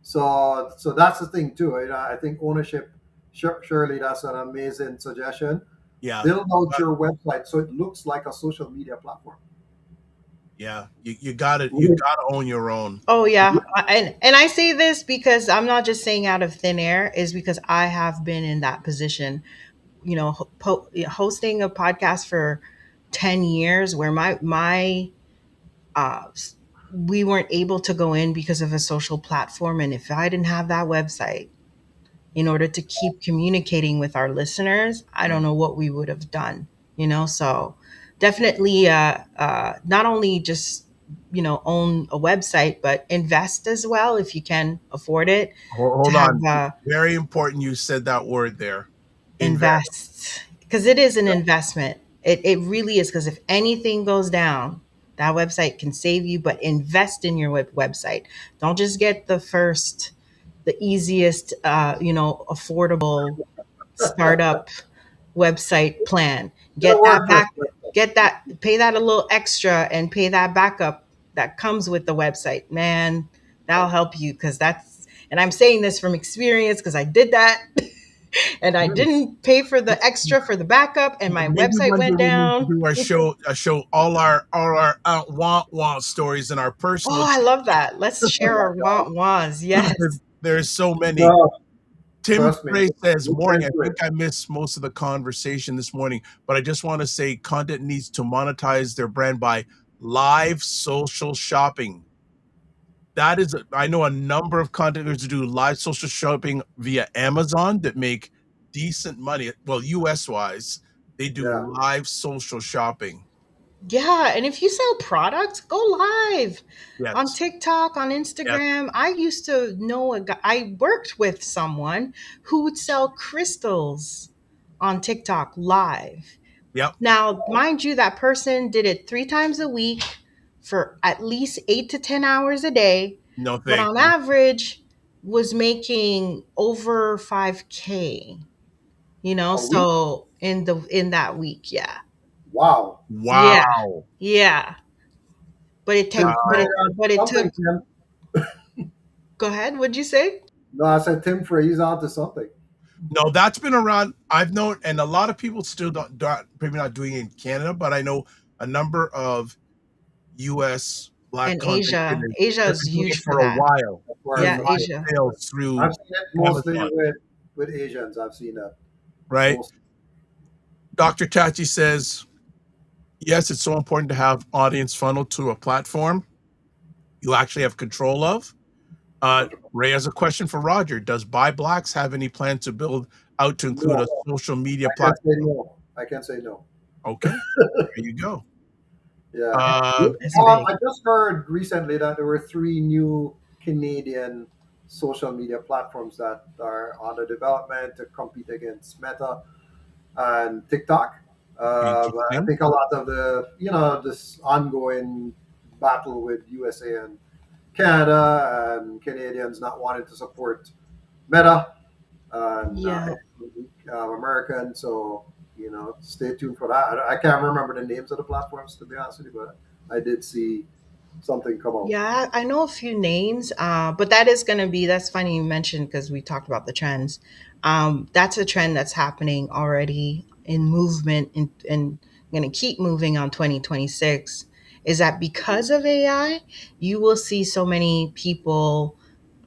So that's the thing too. I think ownership. Surely that's an amazing suggestion. Yeah, Build out your website so it looks like a social media platform. yeah. You gotta own your own. Oh yeah, and I say this because I'm not just saying out of thin air, is because I have been in that position. You know, hosting a podcast for 10 years, where my uh, we weren't able to go in because of a social platform, and if I didn't have that website in order to keep communicating with our listeners, I don't know what we would have done. You know, so definitely, not only just own a website, but invest as well if you can afford it. To Hold have on. Very important you said that word there. Invest. invest, because it is an investment. It really is, because if anything goes down, that website can save you. But invest in your website. Don't just get the easiest, affordable startup website plan. Get a Get that WordPress back, website. pay that a little extra, and pay that backup that comes with the website. Man, that'll help you, because and I'm saying this from experience because I did that. And I didn't pay for the extra for the backup, and my Maybe website one day went we need to down. do a show all our want stories and our Oh, personal. I love that. Let's Oh share my our God. wants. Yes. There's so many. No, Tim trust me. Gray says, Look morning. I into think it. I missed most of the conversation this morning, but I just want to say content needs to monetize their brand by live social shopping. That is, I know a number of content creators who do live social shopping via Amazon that make decent money. Well, US wise, they do Yeah. live social shopping. Yeah, and if you sell products, go live on Yes. TikTok, on Yes. Instagram. I used to know a guy, I worked with someone who would sell crystals on TikTok live. Yep. Now, mind you, that person did it 3 times a week for at least 8 to 10 hours a day, No, but thank on you. average was making over 5K, A week? so in that week, yeah. Wow. Yeah. Wow. Yeah. But it Tim take Frey but onto it something, took Tim. go ahead, what'd you say? No, I said Tim Frey, he's onto something. No, that's been around. I've known, and a lot of people still don't maybe not doing it in Canada, but I know a number of U.S. Black And content Asia. creators Asia that have is been doing it huge for for a that. while, That's where I'm Yeah, doing live familiar. Asia. sales through I've seen it mostly Amazon, with Asians. I've seen that right? most. Dr. Tachi says, yes, it's so important to have audience funnel to a platform you actually have control of. Ray has a question for Roger. Does Buy Blacks have any plan to build out to include a No, social media I can say platform? no. I can say no. Okay, there you go. Yeah. Uh, It's big. I just heard recently that there were three new Canadian social media platforms that are under development to compete against Meta and TikTok. But I interesting. think a lot of this ongoing battle with USA and Canada and Canadians not wanting to support Meta and Yeah. American. So stay tuned for that. I can't remember the names of the platforms to be honest with you, but I did see something come out. Yeah, I know a few names, but that is going to be, that's funny you mentioned because we talked about the trends. That's a trend that's happening already in movement and going to keep moving on 2026 is that because of AI, you will see so many people,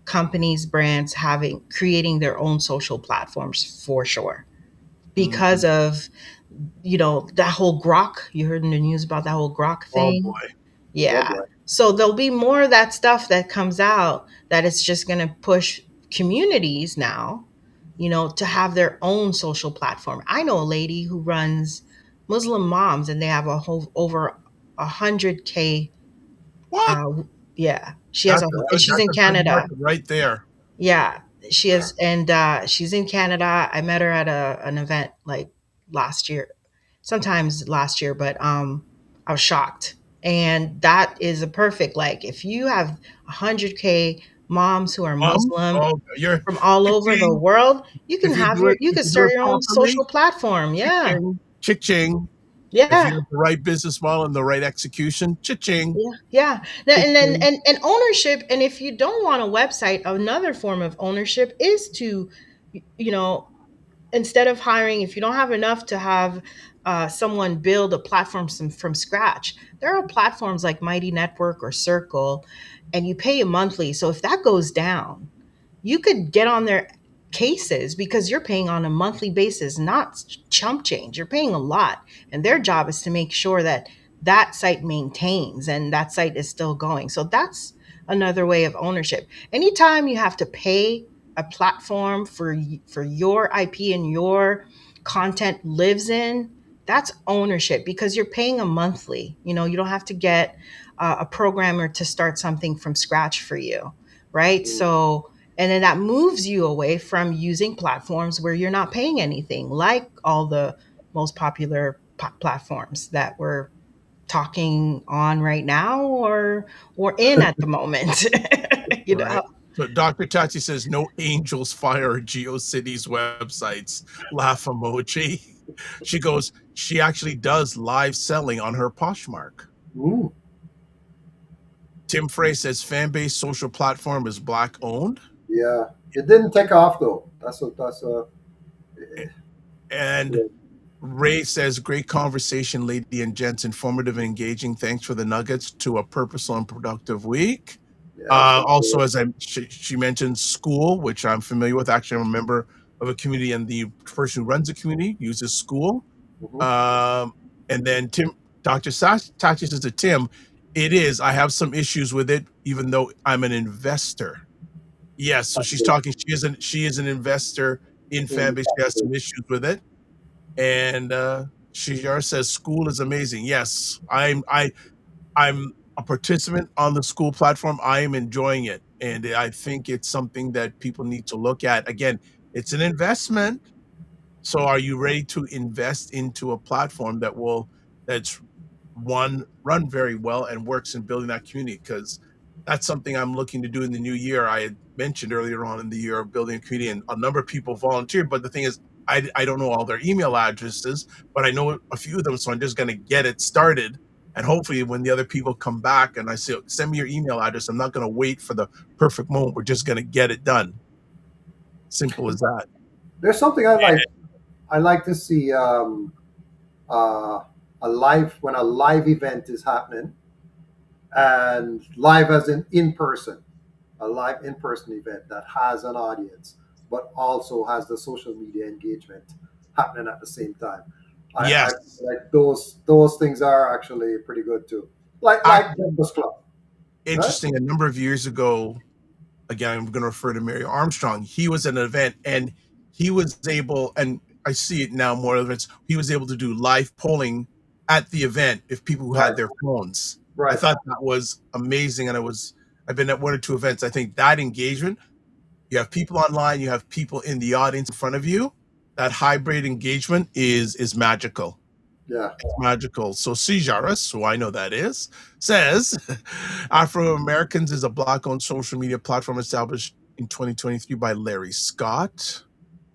companies, brands creating their own social platforms for sure because Mhm. of, that whole Grok. You heard in the news about that whole Grok Oh thing. boy. Oh Yeah. boy. So there'll be more of that stuff that comes out that it's just going to push communities now, to have their own social platform. I know a lady who runs Muslim moms and they have a whole over 100K. What? Uh, yeah. She has and she's That's in a good Canada. market right there. Yeah, she is, and she's in Canada. I met her at an event like last year, sometimes last year, but I was shocked. And that is a perfect, like, if you have 100K moms who are Muslim Oh, you're from all over the ching. world, you can have you If could you do start it your own properly, social platform. Yeah, ching, ching. If you yeah. have the right business model and the right execution, ching, Yeah, yeah. And then ching. and ownership. And if you don't want a website, another form of ownership is to, you know, instead of hiring, if you don't have enough to have someone build a platform from scratch, there are platforms like Mighty Network or Circle, and you pay a monthly. So if that goes down, you could get on their cases because you're paying on a monthly basis, not chump change. You're paying a lot, and their job is to make sure that that site maintains and that site is still going. So that's another way of ownership. Anytime you have to pay a platform for your IP and your content lives in, that's ownership because you're paying a monthly. You don't have to get a programmer to start something from scratch for you, right? Mm. So, and then that moves you away from using platforms where you're not paying anything, like all the most popular platforms that we're talking on right now or in at the moment. you Right. know So Dr. Tachi says no angels fire GeoCities websites. Laugh emoji. She goes, she actually does live selling on her Poshmark. Mm. Tim Frey says fan base social platform is black owned. Yeah, it didn't take off though. That's a And yeah. Ray says, great conversation, lady and gents, informative and engaging. Thanks for the nuggets to a purposeful and productive week. Yeah, for Also, sure. she mentioned school, which I'm familiar with. Actually, I'm a member of a community, and the person who runs the community uses school. Hmm. Um, and then Dr. Tachi says to Tim, it is. I have some issues with it, even though I'm an investor. Yes, so she's talking. She is an investor in In Fanbase. She has some issues with it, and Shijar says school is amazing. Yes, I'm a participant on the school platform. I am enjoying it, and I think it's something that people need to look at. Again, it's an investment. So are you ready to invest into a platform that's run very well and works in building that community? Because that's something I'm looking to do in the new year. I had mentioned earlier on in the year of building a community, and a number of people volunteered. But the thing is, I don't know all their email addresses, but I know a few of them. So I'm just going to get it started. And hopefully, when the other people come back and I say, send me your email address, I'm not going to wait for the perfect moment. We're just going to get it done. Simple as that. There's something I like. I like to see uh, a live when a live event is happening, and live as in person, a live in person event that has an audience, but also has the social media engagement happening at the same time. I Yes. like those things are actually pretty good too. Like Breakfast Club, right? Interesting. A number of years ago, again, I'm going to refer to Mary Armstrong. He was at an event and he was able, and I see it now more events, he was able to do live polling at the event if people who had Right, their phones. I right. thought that was amazing. And I've been at one or two events. I think that engagement, you have people online, you have people in the audience in front of you. That hybrid engagement is magical. Yeah. It's magical. So Cijaras, who I know that is, says Afro Americans is a Black-owned social media platform established in 2023 by Larry Scott.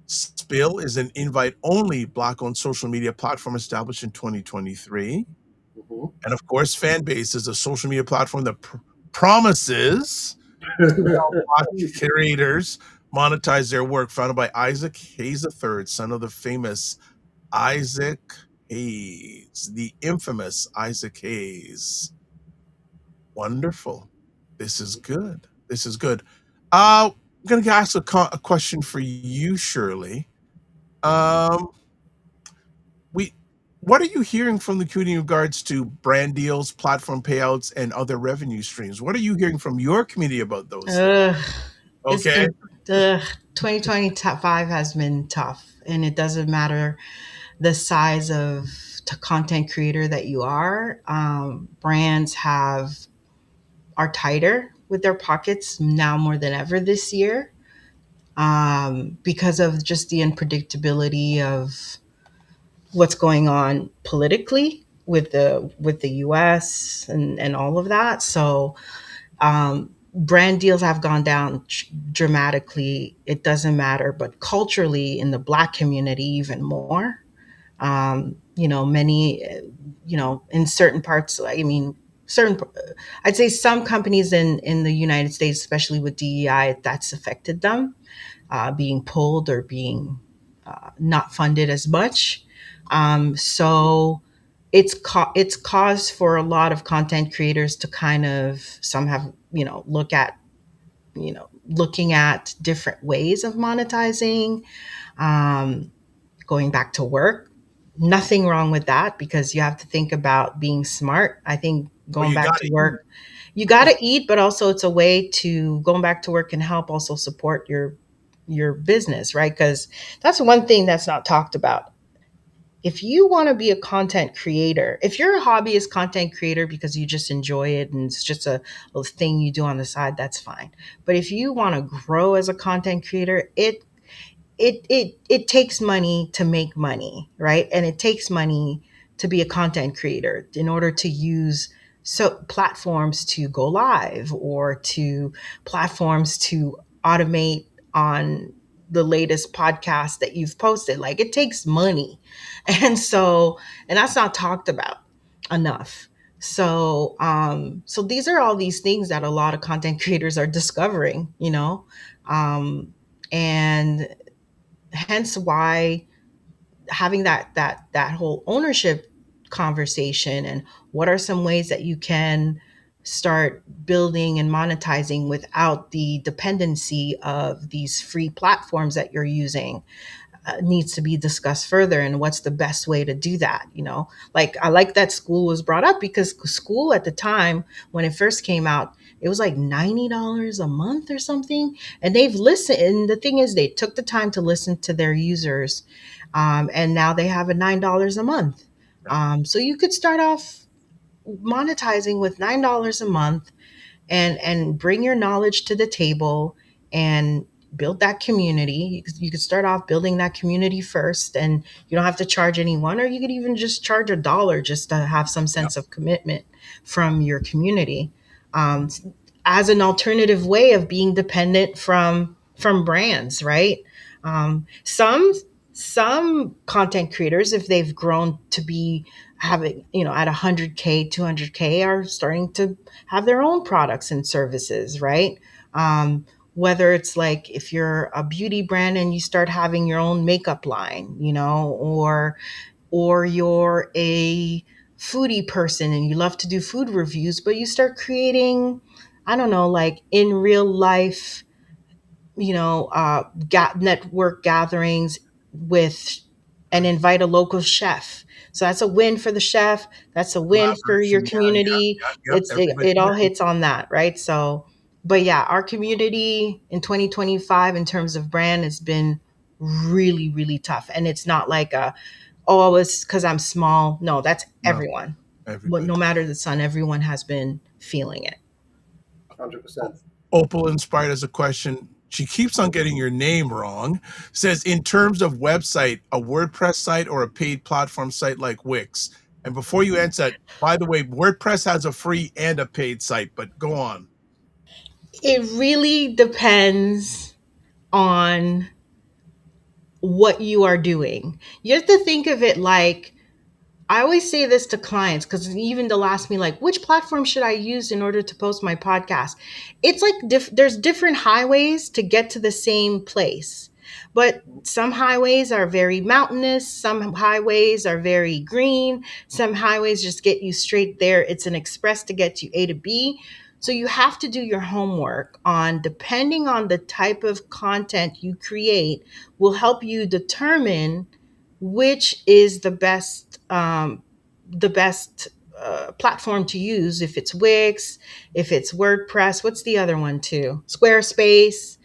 Spill is an invite-only Black-owned social media platform established in 2023. Mhm. And of course, Fanbase is a social media platform that promises to help Black creators monetize their work, founded by Isaac Hayes III, son of the famous Isaac Hayes, the infamous Isaac Hayes. Wonderful. This is good. This is good. I'm going to ask a question for you, Shirley. Um, we, what are you hearing from the community in regards to brand deals, platform payouts, and other revenue streams? What are you hearing from your community about those things? Ugh, it's Okay. been the 2025 has been tough, and it doesn't matter the size of content creator that you are. Brands are tighter with their pockets now more than ever this year, because of just the unpredictability of what's going on politically with the U.S. and all of that. So brand deals have gone down dramatically. It doesn't matter, but culturally in the Black community even more. Many, in certain parts, I mean, certain, I'd say some companies in the United States, especially with DEI, that's affected them, being pulled or being not funded as much. So it's caused for a lot of content creators to kind of, some have, looking at different ways of monetizing, um, going back to work. Nothing wrong with that, because you have to think about being smart. I think Well, going you back got to to eat. work, you got to eat, but also it's a way to going back to work and help also support your business, right? Because that's one thing that's not talked about. If you want to be a content creator, if you're a hobbyist content creator because you just enjoy it and it's just a thing you do on the side, that's fine. But if you want to grow as a content creator, it takes money to make money, right? And it takes money to be a content creator in order to use platforms to go live, or to platforms to automate on the latest podcast that you've posted. Like, it takes money. And that's not talked about enough. So these are all these things that a lot of content creators are discovering, and hence why having that whole ownership conversation, and what are some ways that you can start building and monetizing without the dependency of these free platforms that you're using, needs to be discussed further. And what's the best way to do that? Like, I like that school was brought up, because school at the time when it first came out, it was like $90 a month or something. And they've listened, and the thing is, they took the time to listen to their users, and now they have a $9 a month. So you could start off monetizing with $9 a month and bring your knowledge to the table and build that community. You could start off building that community first, and you don't have to charge anyone, or you could even just charge $1 just to have some Yep. sense of commitment from your community, um, as an alternative way of being dependent from brands, right? Some content creators, if they've grown to be having, at 100K, 200K, are starting to have their own products and services, right? Whether it's like if you're a beauty brand and you start having your own makeup line, or you're a foodie person and you love to do food reviews, but you start creating, I don't know, like in real life, network gatherings with and invite a local chef. So that's a win for the chef. That's a win for your Collaboration. Yeah, yeah, community. yeah, yep. It's it, Everybody it all wins. hits on that, right? So, but yeah, our community in 2025 in terms of brand has been really, really tough. And it's not like it's because I'm small. No, that's No, everyone. But everybody. no matter the sun, everyone has been feeling it. 100%. Opal Inspired has a question. She keeps on getting your name wrong. Says, in terms of website, a WordPress site or a paid platform site like Wix? And before you answer that, by the way, WordPress has a free and a paid site, but go on. It really depends on what you are doing. You have to think of it like, I always say this to clients because even they'll ask me like, which platform should I use in order to post my podcast? It's like there's different highways to get to the same place, but some highways are very mountainous. Some highways are very green. Some highways just get you straight there. It's an express to get you A to B. So you have to do your homework on, depending on the type of content you create, will help you determine which is the best platform to use. If it's Wix, if it's WordPress, what's the other one too? Squarespace.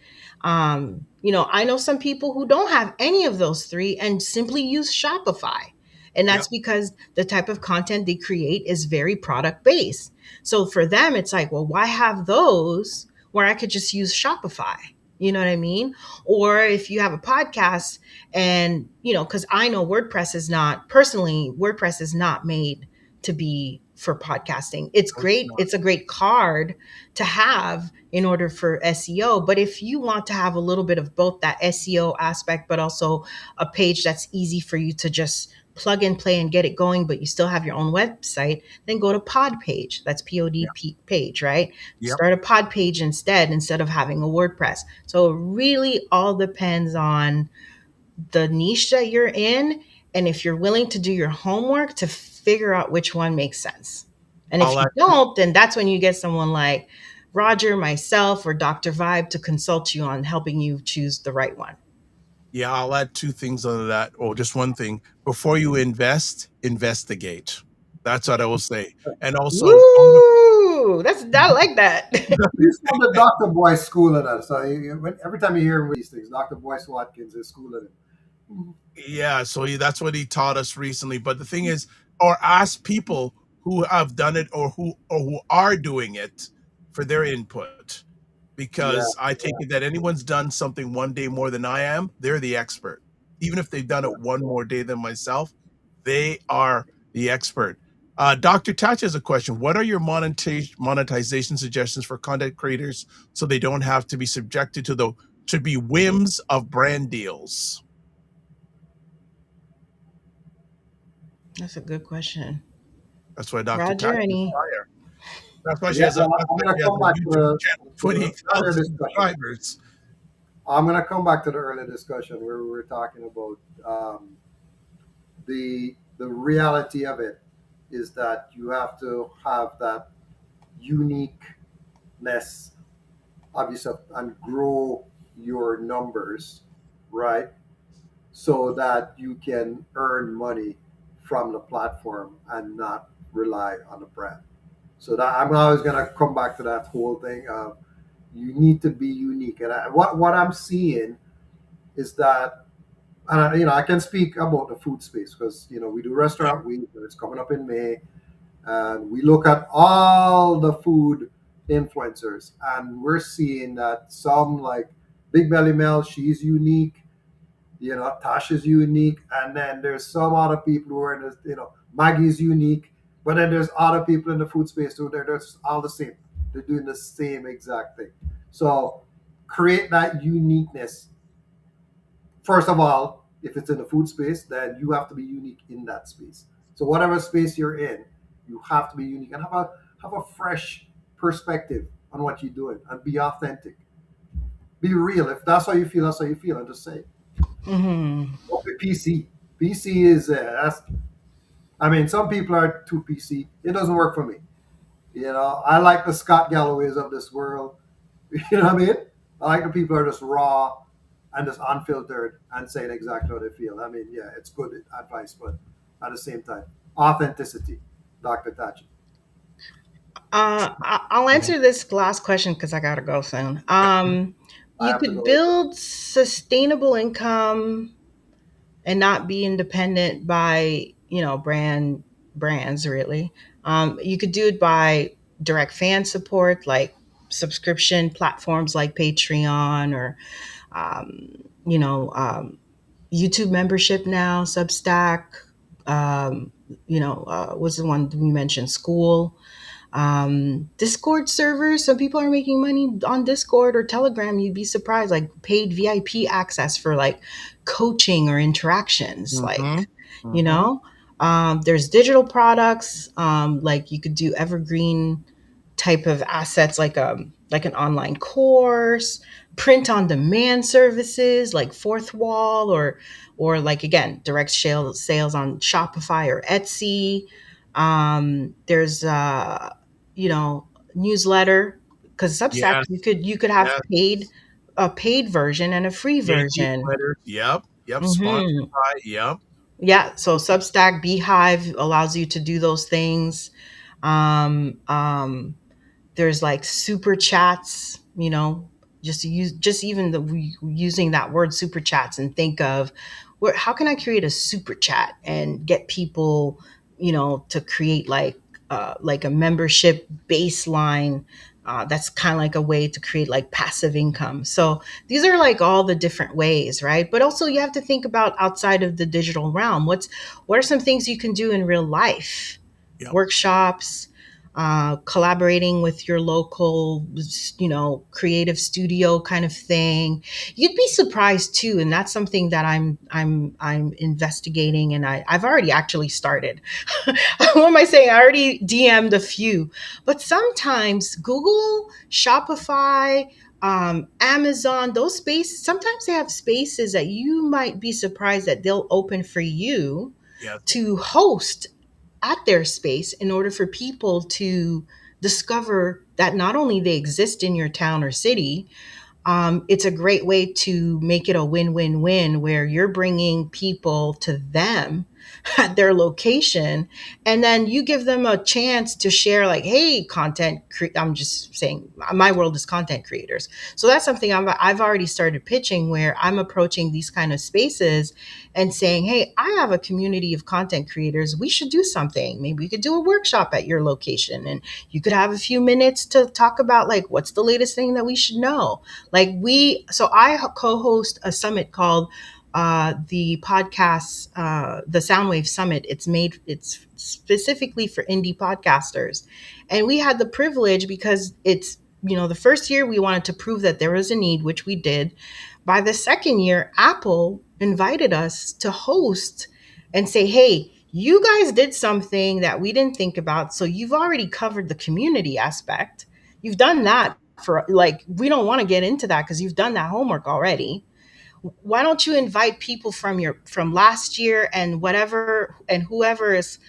I know some people who don't have any of those three and simply use Shopify. And Yep. that's because the type of content they create is very product based. So for them, it's like, well, why have those where I could just use Shopify? You know what I mean? Or if you have a podcast and, because I know WordPress is not made to be for podcasting. It's No, it's great. not. It's a great card to have in order for SEO. But if you want to have a little bit of both that SEO aspect, but also a page that's easy for you to just plug and play and get it going, but you still have your own website, then go to Pod Page. That's Yep. page, right? Yep. Start a Pod Page instead of having a WordPress. So it really all depends on the niche that you're in, and if you're willing to do your homework to figure out which one makes sense. And if I'll you add, don't, then that's when you get someone like Roger, myself, or Dr. Vibe to consult you on helping you choose the right one. yeah, I'll add two things on that. Oh, just one thing. Before you invest, investigate. That's what I will say. And also, Woo! I like that. He's from the Dr. Boyce school of that. So every time you hear these things, Dr. Boyce Watkins is school of it. yeah, so that's what he taught us recently. But the thing is, or ask people who have done it or who are doing it for their input. Yeah, Because I take it that anyone's done something one day more than I am, they're the expert. Even if they've done yeah. it one more day than myself, they are the expert. Dr. Tatch has a question. What are your monetization suggestions for content creators so they don't have to be subjected to the should be whims of brand deals? That's a good question. That's why Dr. Roger, Tatch is any? fire. That's why she Yeah, has a well, that's I'm why going she to has come a back YouTube channel, to the earlier 28,000 discussion. subscribers. I'm going to come back to the earlier discussion where we were talking about the reality of it is that you have to have that uniqueness of yourself and grow your numbers, right? So that you can earn money from the platform and not rely on the brand. So that I'm always going to come back to that whole thing of you need to be unique. And what I'm seeing is that And I can speak about the food space because we do restaurant week. It's coming up in May, and we look at all the food influencers, and we're seeing that some like Big Belly Mel, she's unique. Tasha's unique, and then there's some other people who are in this. Maggie's unique, but then there's other people in the food space who they're just all the same. They're doing the same exact thing. So create that uniqueness. First of all, if it's in the food space, then you have to be unique in that space. So whatever space you're in, you have to be unique and have a fresh perspective on what you're doing and be authentic. Be real. If that's how you feel, that's how you feel, and just say it. Hmm. Okay, PC. PC is that's. I mean, some people are too PC. It doesn't work for me. I like the Scott Galloways of this world. You know what I mean? I like the people who are just raw and just unfiltered and saying exactly how they feel. I mean, yeah, it's good advice, but at the same time, authenticity, Dr. Tachi. I'll answer this last question because I gotta go soon. I You have to could go. build sustainable income and not be independent by brands really. You could do it by direct fan support, like subscription platforms like Patreon or um, you know YouTube membership now, Substack. What's the one we mentioned? School. Discord servers. Some people are making money on Discord or Telegram. You'd be surprised, like paid VIP access for like coaching or interactions. Mm-hmm. You Mm-hmm. know, there's digital products. Like you could do evergreen type of assets, like an online course, print on demand services like Fourth Wall, or like again direct sales on Shopify or Etsy. There's you know newsletter, because Substack Yes. you could have Yes. a paid version and a free Paid version. newsletters. Yep. Yep. Sponsored Hmm. by. Yep. Yeah, so Substack Beehive allows you to do those things. Um, um, there's like super chats, just even using that word super chats, and think of how can I create a super chat and get people, to create like a membership baseline. That's kind of like a way to create like passive income. So these are like all the different ways, right? But also you have to think about outside of the digital realm. What are some things you can do in real life? Yep. Workshops, collaborating with your local, creative studio kind of thing. You'd be surprised too, and that's something that I'm investigating, and I've already actually started. What am I saying? I already DM'd a few, but sometimes Google, Shopify, Amazon, those spaces, sometimes they have spaces that you might be surprised that they'll open for you Yes. to host at their space in order for people to discover that not only they exist in your town or city. It's a great way to make it a win-win-win where you're bringing people to them at their location, and then you give them a chance to share, like, hey, I'm just saying my world is content creators. So that's something I've already started pitching, where I'm approaching these kind of spaces and saying, hey, I have a community of content creators. We should do something. Maybe we could do a workshop at your location, and you could have a few minutes to talk about like what's the latest thing that we should know. So I co-host a summit called the podcast, the Soundwave Summit. It's specifically for indie podcasters. And we had the privilege, because it's, the first year we wanted to prove that there was a need, which we did. By the second year, Apple invited us to host and say, hey, you guys did something that we didn't think about. So you've already covered the community aspect. You've done that for, like, we don't want to get into that because you've done that homework already. Why don't you invite people from last year, and whoever is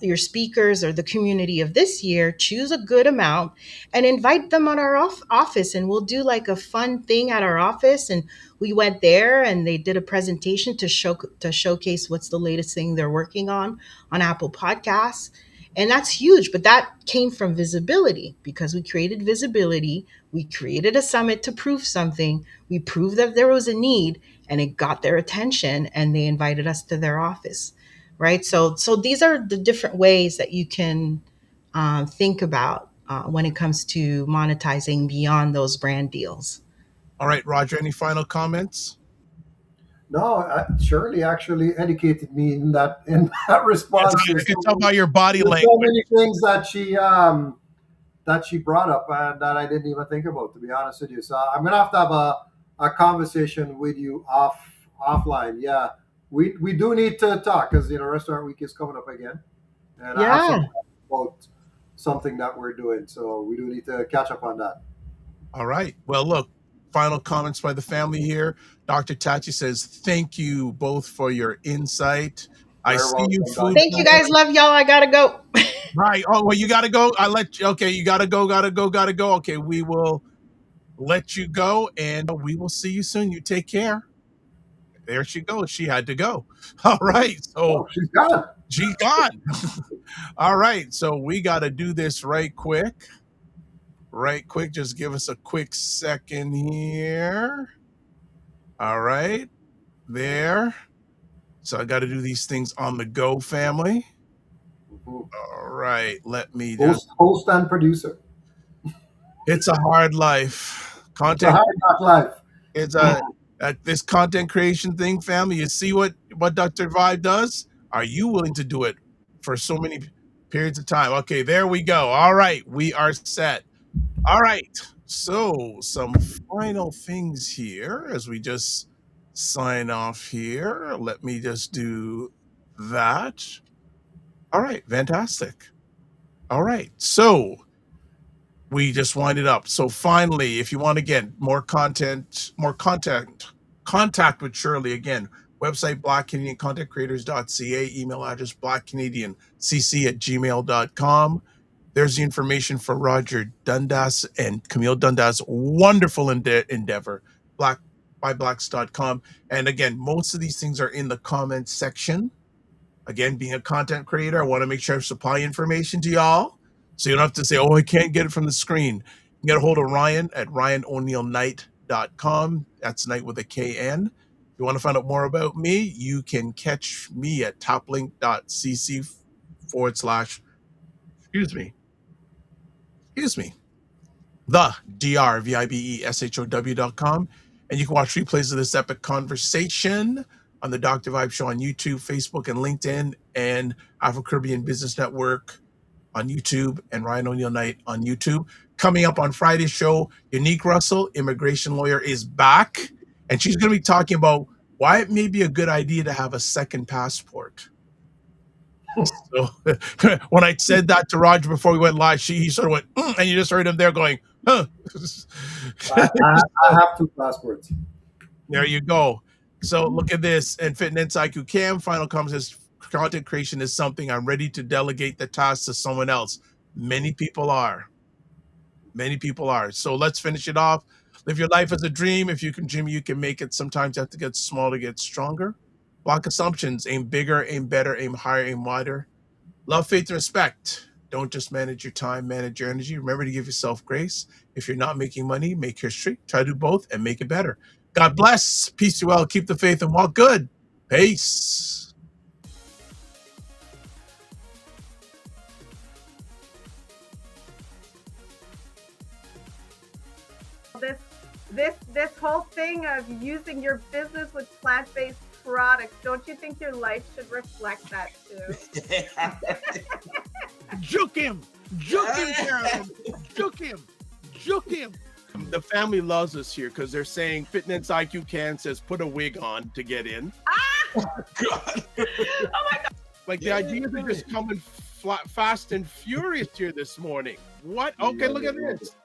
your speakers or the community of this year, choose a good amount and invite them on our office, and we'll do like a fun thing at our office. And we went there and they did a presentation to showcase what's the latest thing they're working on Apple Podcasts. And that's huge. But that came from visibility, because we created visibility. We created a summit to prove something. We proved that there was a need, and it got their attention, and they invited us to their office. Right. So these are the different ways that you can think about when it comes to monetizing beyond those brand deals. All right, Roger, any final comments? No, Shirley actually educated me in that Yes, response. I can tell by your body There's so language. many things that she brought up that I didn't even think about, to be honest with you. So I'm gonna have a conversation with you offline. Yeah, we do need to talk, because Restaurant Week is coming up again, and I have Yeah. some about something that we're doing. So we do need to catch up on that. All right. Well, look, final comments by the family here. Dr. Tachi says, thank you both for your insight. I Very see welcome, you, Dr. food. Thank you guys. Love y'all. I gotta go. Right. Oh, well, you got to go. Okay, you got to go, got to go, got to go. Okay, we will let you go, and we will see you soon. You take care. There she goes. She had to go. All right. So Oh, she's gone. she's gone. All right. So we got to do this right quick. Right quick. Just give us a quick second here. All right. There. So I got to do these things on the go, family. Mhm. All right. Let me just. Host and producer. It's a hard life. It's a Content. hard knock life. It's this content creation thing, family. You see what Dr. Vibe does? Are you willing to do it for so many periods of time? Okay, there we go. All right, we are set. All right. So some final things here as we just sign off here. Let me just do that. All right, fantastic. All right. So we just wind it up. So finally, if you want to get more content, contact with Shirley again. Website blackcanadiancontentcreators.ca, email address blackcanadiancc@gmail.com. There's the information for Roger Dundas and Camille Dundas' wonderful endeavor, blackbyblacks.com. And again, most of these things are in the comments section. Again, being a content creator, I want to make sure I supply information to y'all. So you don't have to say, oh, I can't get it from the screen. You can get a hold of Ryan at ryanoneilknight.com. That's Knight with a KN. If you want to find out more about me, you can catch me at toplink.cc / excuse me, the drvibeshow.com. And you can watch replays of this epic conversation on the Dr. Vibe Show on YouTube, Facebook, and LinkedIn, and Afro Caribbean Business Network on YouTube, and Ryan Oneil Knight on YouTube. Coming up on Friday's show, Unique Russell, immigration lawyer, is back, and she's going to be talking about why it may be a good idea to have a second passport. So when I said that to Roger before we went live, he sort of went, and you just heard him there going, huh. I have 2 passports. There you go. So look at this. And Fitness IQ Cam, final comment says, content creation is something I'm ready to delegate the task to someone else. Many people are. Many people are. So let's finish it off. Live your life as a dream. If you can dream, you can make it. Sometimes you have to get small to get stronger. Block assumptions. Aim bigger, aim better, aim higher, aim wider. Love, faith, and respect. Don't just manage your time, manage your energy. Remember to give yourself grace. If you're not making money, make history. Try to do both and make it better. God bless. Peace to you all. Keep the faith and walk good. Peace. This whole thing of using your business with plant-based products, don't you think your life should reflect that too? Juke him, Carolyn. Juke him. The family loves us here because they're saying Fitness IQ Can says put a wig on to get in. God. Oh my God. Like the ideas are just coming fast and furious here this morning. What? Okay, look at this.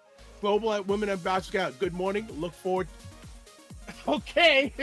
Global Women Ambassador. Good morning. Look forward. Okay.